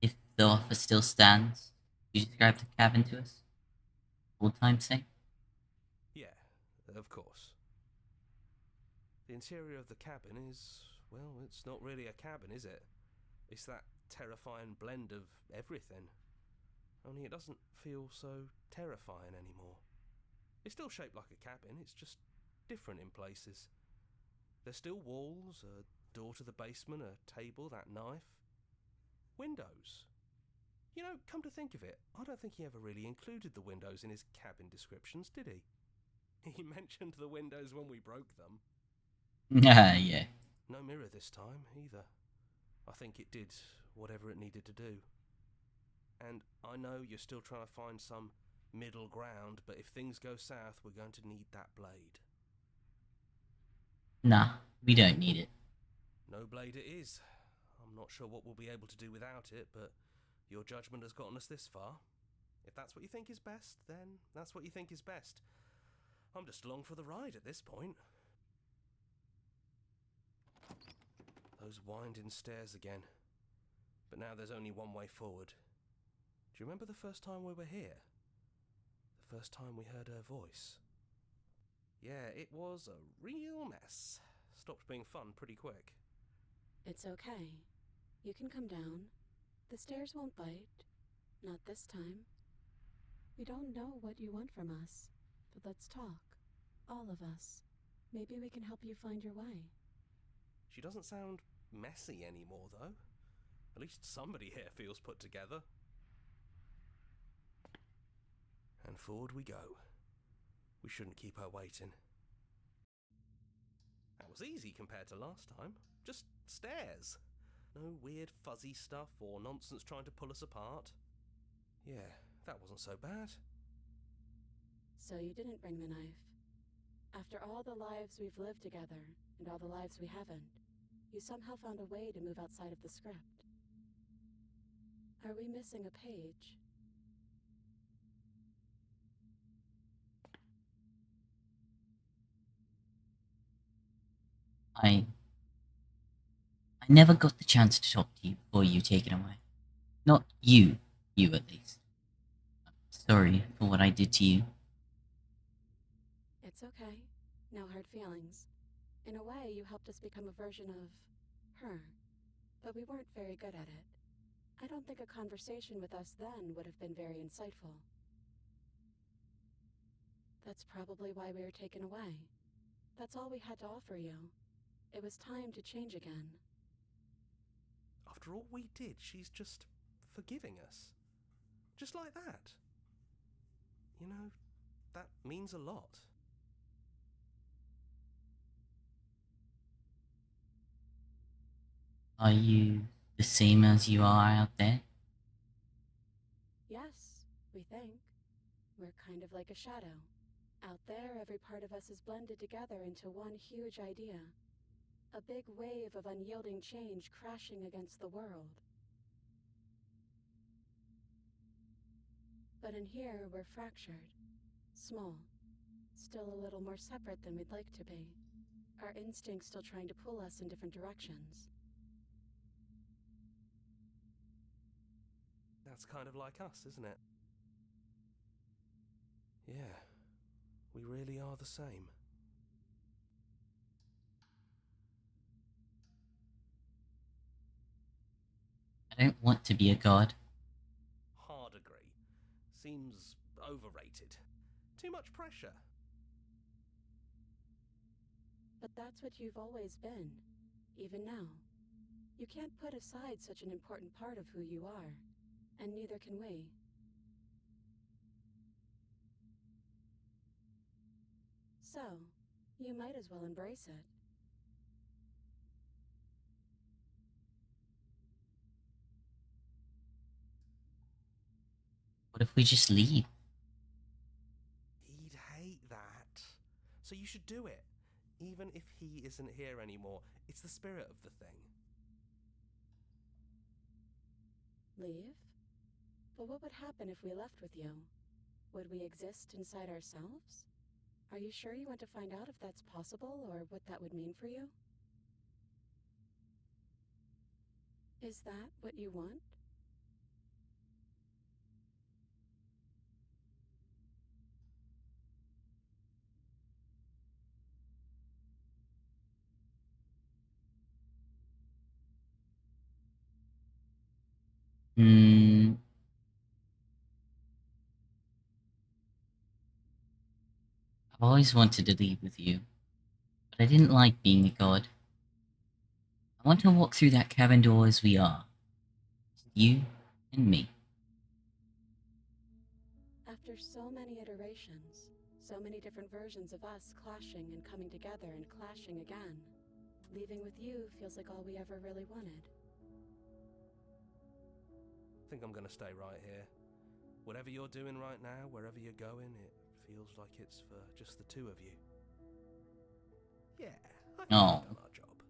If the offer still stands, could you describe the cabin to us? Old time's sake? Yeah, of course. The interior of the cabin is, well, it's not really a cabin, is it? It's that terrifying blend of everything. Only it doesn't feel so terrifying anymore. It's still shaped like a cabin, it's just different in places. There's still walls, a door to the basement, a table, that knife. Windows. You know, come to think of it, I don't think he ever really included the windows in his cabin descriptions, did he? He mentioned the windows when we broke them. Yeah. No mirror this time, either. I think it did whatever it needed to do. And I know you're still trying to find some middle ground, but if things go south, we're going to need that blade. Nah, we don't need it. No blade it is. I'm not sure what we'll be able to do without it, but your judgment has gotten us this far. If that's what you think is best, then that's what you think is best. I'm just along for the ride at this point. Those winding stairs again. But now there's only one way forward. Do you remember the first time we were here? The first time we heard her voice? Yeah, it was a real mess. Stopped being fun pretty quick. It's okay. You can come down. The stairs won't bite. Not this time. We don't know what you want from us, but let's talk. All of us. Maybe we can help you find your way. She doesn't sound messy anymore, though. At least somebody here feels put together. And forward we go. We shouldn't keep her waiting. That was easy compared to last time. Just stairs. No weird fuzzy stuff or nonsense trying to pull us apart. Yeah, that wasn't so bad. So you didn't bring the knife. After all the lives we've lived together, and all the lives we haven't, you somehow found a way to move outside of the script. Are we missing a page? I never got the chance to talk to you before you take it away. Not you at least. I'm sorry for what I did to you. It's okay. No hard feelings. In a way, you helped us become a version of her. But we weren't very good at it. I don't think a conversation with us then would have been very insightful. That's probably why we were taken away. That's all we had to offer you. It was time to change again. After all we did, she's just forgiving us. Just like that. You know, that means a lot. Are you the same as you are out there? Yes, we think. We're kind of like a shadow. Out there, every part of us is blended together into one huge idea. A big wave of unyielding change crashing against the world. But in here, we're fractured. Small. Still a little more separate than we'd like to be. Our instincts still trying to pull us in different directions. That's kind of like us, isn't it? Yeah. We really are the same. I don't want to be a god. Hard agree. Seems overrated. Too much pressure. But that's what you've always been, even now. You can't put aside such an important part of who you are, and neither can we. So, you might as well embrace it. What if we just leave? He'd hate that. So you should do it. Even if he isn't here anymore, it's the spirit of the thing. Leave? But what would happen if we left with you? Would we exist inside ourselves? Are you sure you want to find out if that's possible, or what that would mean for you? Is that what you want? I've always wanted to leave with you, but I didn't like being a god. I want to walk through that cabin door as we are. You and me. After so many iterations, so many different versions of us clashing and coming together and clashing again, leaving with you feels like all we ever really wanted. I think I'm gonna stay right here. Whatever you're doing right now, wherever you're going, it feels like it's for just the two of you. Yeah, I think Oh. we've done our job.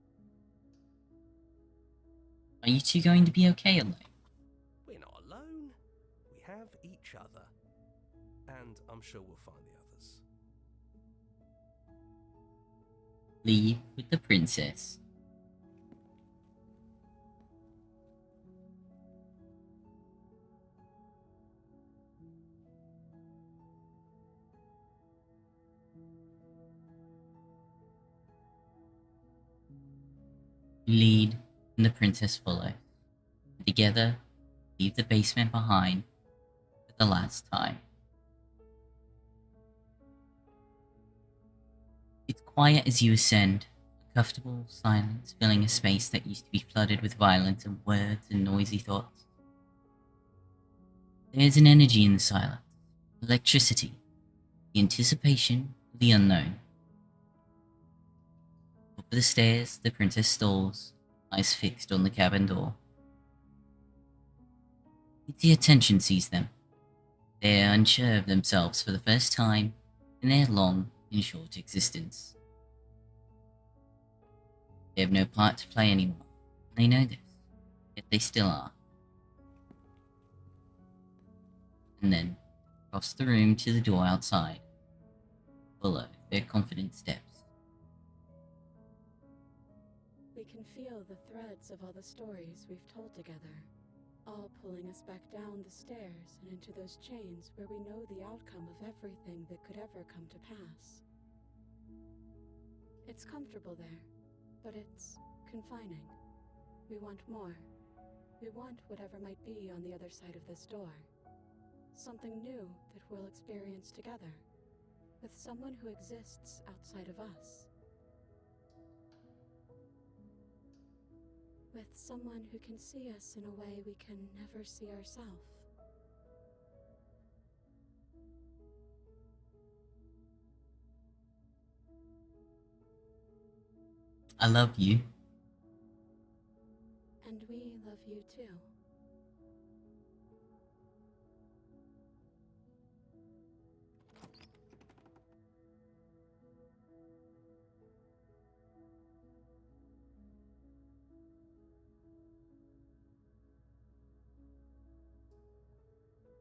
Are you two going to be okay alone? We're not alone. We have each other. And I'm sure we'll find the others. Leave with the princess. Lead and the princess follow. Together, leave the basement behind for the last time. It's quiet as you ascend, a comfortable silence filling a space that used to be flooded with violence and words and noisy thoughts. There's an energy in the silence, electricity, the anticipation of the unknown. Up the stairs, the princess stalls, eyes fixed on the cabin door. The attention sees them. They are unsure of themselves for the first time in their long and short existence. They have no part to play anymore. They know this, yet they still are. And then, across the room to the door outside, follow their confident steps. We can feel the threads of all the stories we've told together, all pulling us back down the stairs and into those chains where we know the outcome of everything that could ever come to pass. It's comfortable there, but it's confining. We want more. We want whatever might be on the other side of this door. Something new that we'll experience together, with someone who exists outside of us. With someone who can see us in a way we can never see ourselves. I love you. And we love you too.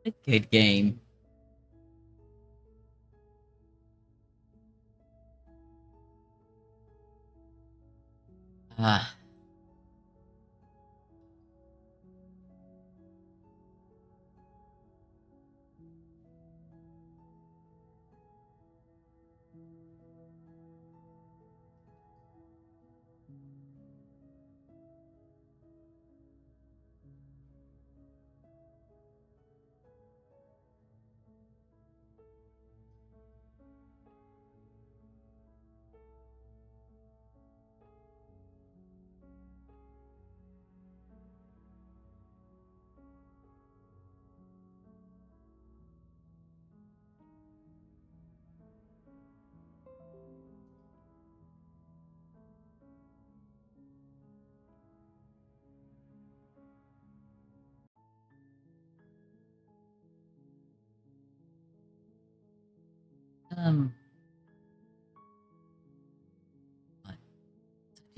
A good game. Ah.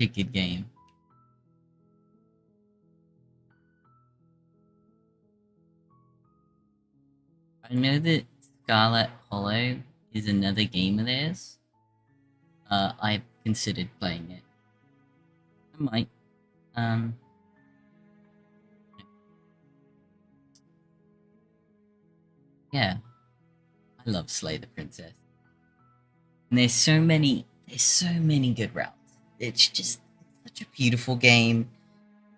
such a good game. I know that Scarlet Hollow is another game of theirs. I've considered playing it. I might. Yeah. I love Slay the Princess. And there's so many good routes. It's just such a beautiful game.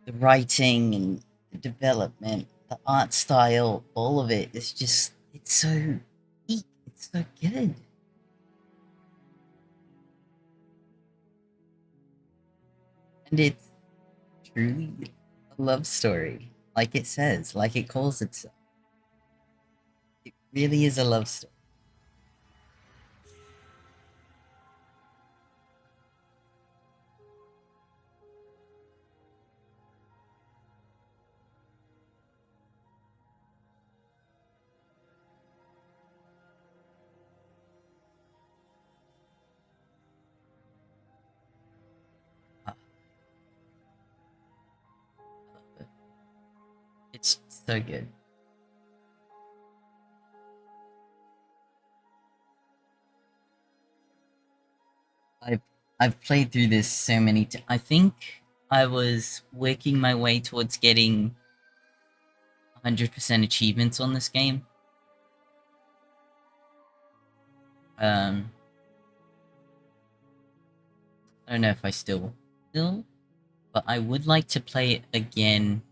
The writing and the development, the art style, all of it is just, it's so unique. It's so good. And it's truly a love story. Like it says, like it calls itself. It really is a love story. Ah, I love it. It's so good. I've played through this so many times. I think I was working my way towards getting 100% achievements on this game. I don't know if I still will, but I would like to play it again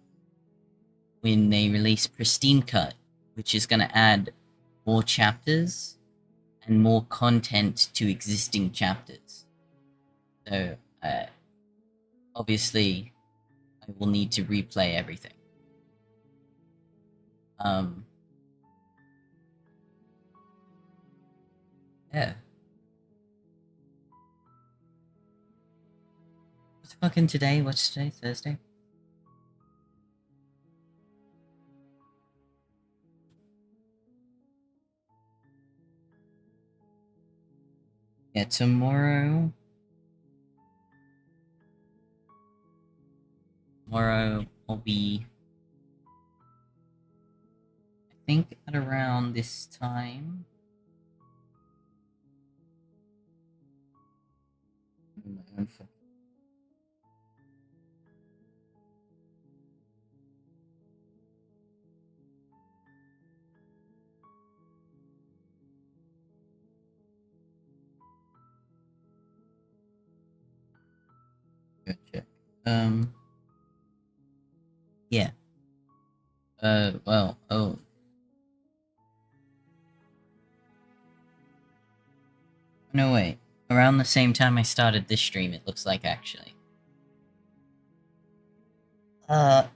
when they release Pristine Cut, which is going to add more chapters and more content to existing chapters. So, obviously, I will need to replay everything. Yeah. What's fucking today? What's today? Thursday? Yeah, tomorrow will be, I think, at around this time. My own fucking. Go check. Yeah. Well, oh. No, wait. Around the same time I started this stream, it looks like, actually. I'll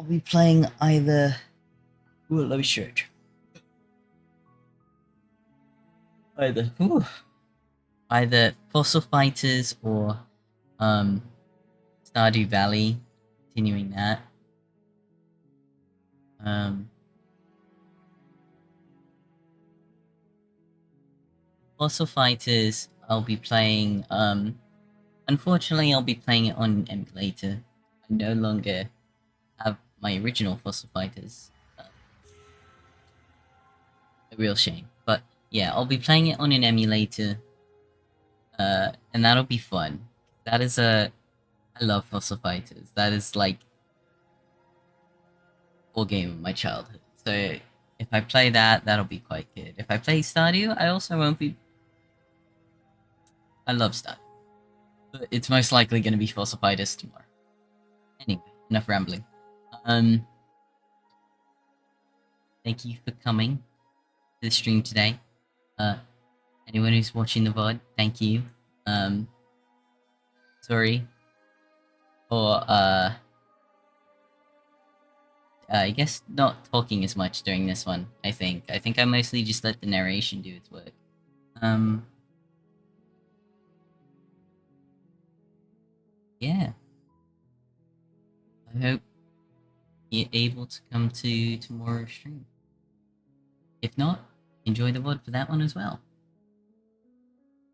be playing either. Ooh, let me search. Either Fossil Fighters or, Stardew Valley. Continuing that. Fossil Fighters, I'll be playing, unfortunately, I'll be playing it on an emulator. I no longer have my original Fossil Fighters. A real shame. But yeah, I'll be playing it on an emulator. And that'll be fun. That is I love Fossil Fighters. That is like full game of my childhood. So if I play that, that'll be quite good. If I play Stardew, I also won't be. I love Stardew. But it's most likely going to be Fossil Fighters tomorrow. Anyway, enough rambling. Thank you for coming to the stream today. Anyone who's watching the VOD, thank you. Sorry for I guess not talking as much during this one. I think I mostly just let the narration do its work. Yeah. I hope you're able to come to tomorrow's stream. If not, enjoy the VOD for that one as well.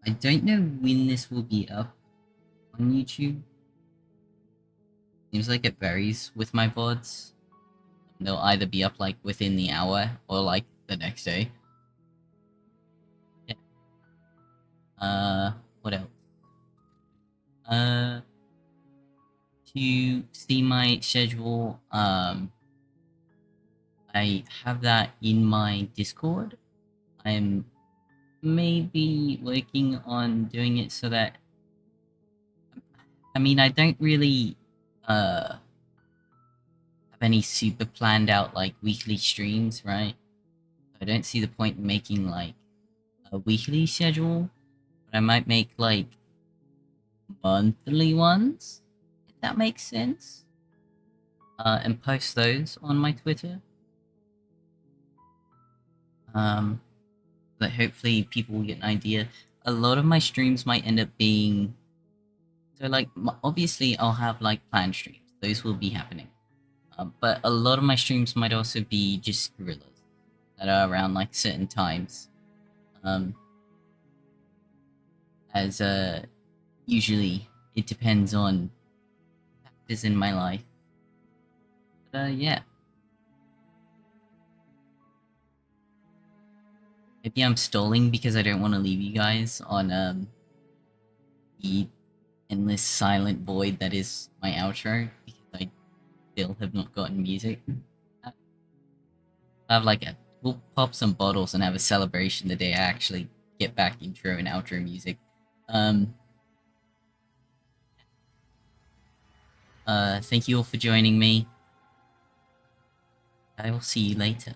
I don't know when this will be up on YouTube. Seems like it varies with my VODs. They'll either be up like within the hour or like the next day. Yeah. What else? To see my schedule, I have that in my Discord. I'm maybe working on doing it so that, I mean, I don't really have any super planned out like weekly streams, right? I don't see the point in making like a weekly schedule, but I might make like monthly ones, if that makes sense. And post those on my Twitter. That hopefully people will get an idea. A lot of my streams might end up being, so like obviously I'll have like planned streams. Those will be happening. But a lot of my streams might also be just gorillas that are around like certain times. As usually it depends on factors in my life. But yeah. Maybe I'm stalling because I don't want to leave you guys on the endless silent void that is my outro because I still have not gotten music. I have like we'll pop some bottles and have a celebration the day I actually get back intro and outro music. Thank you all for joining me. I will see you later.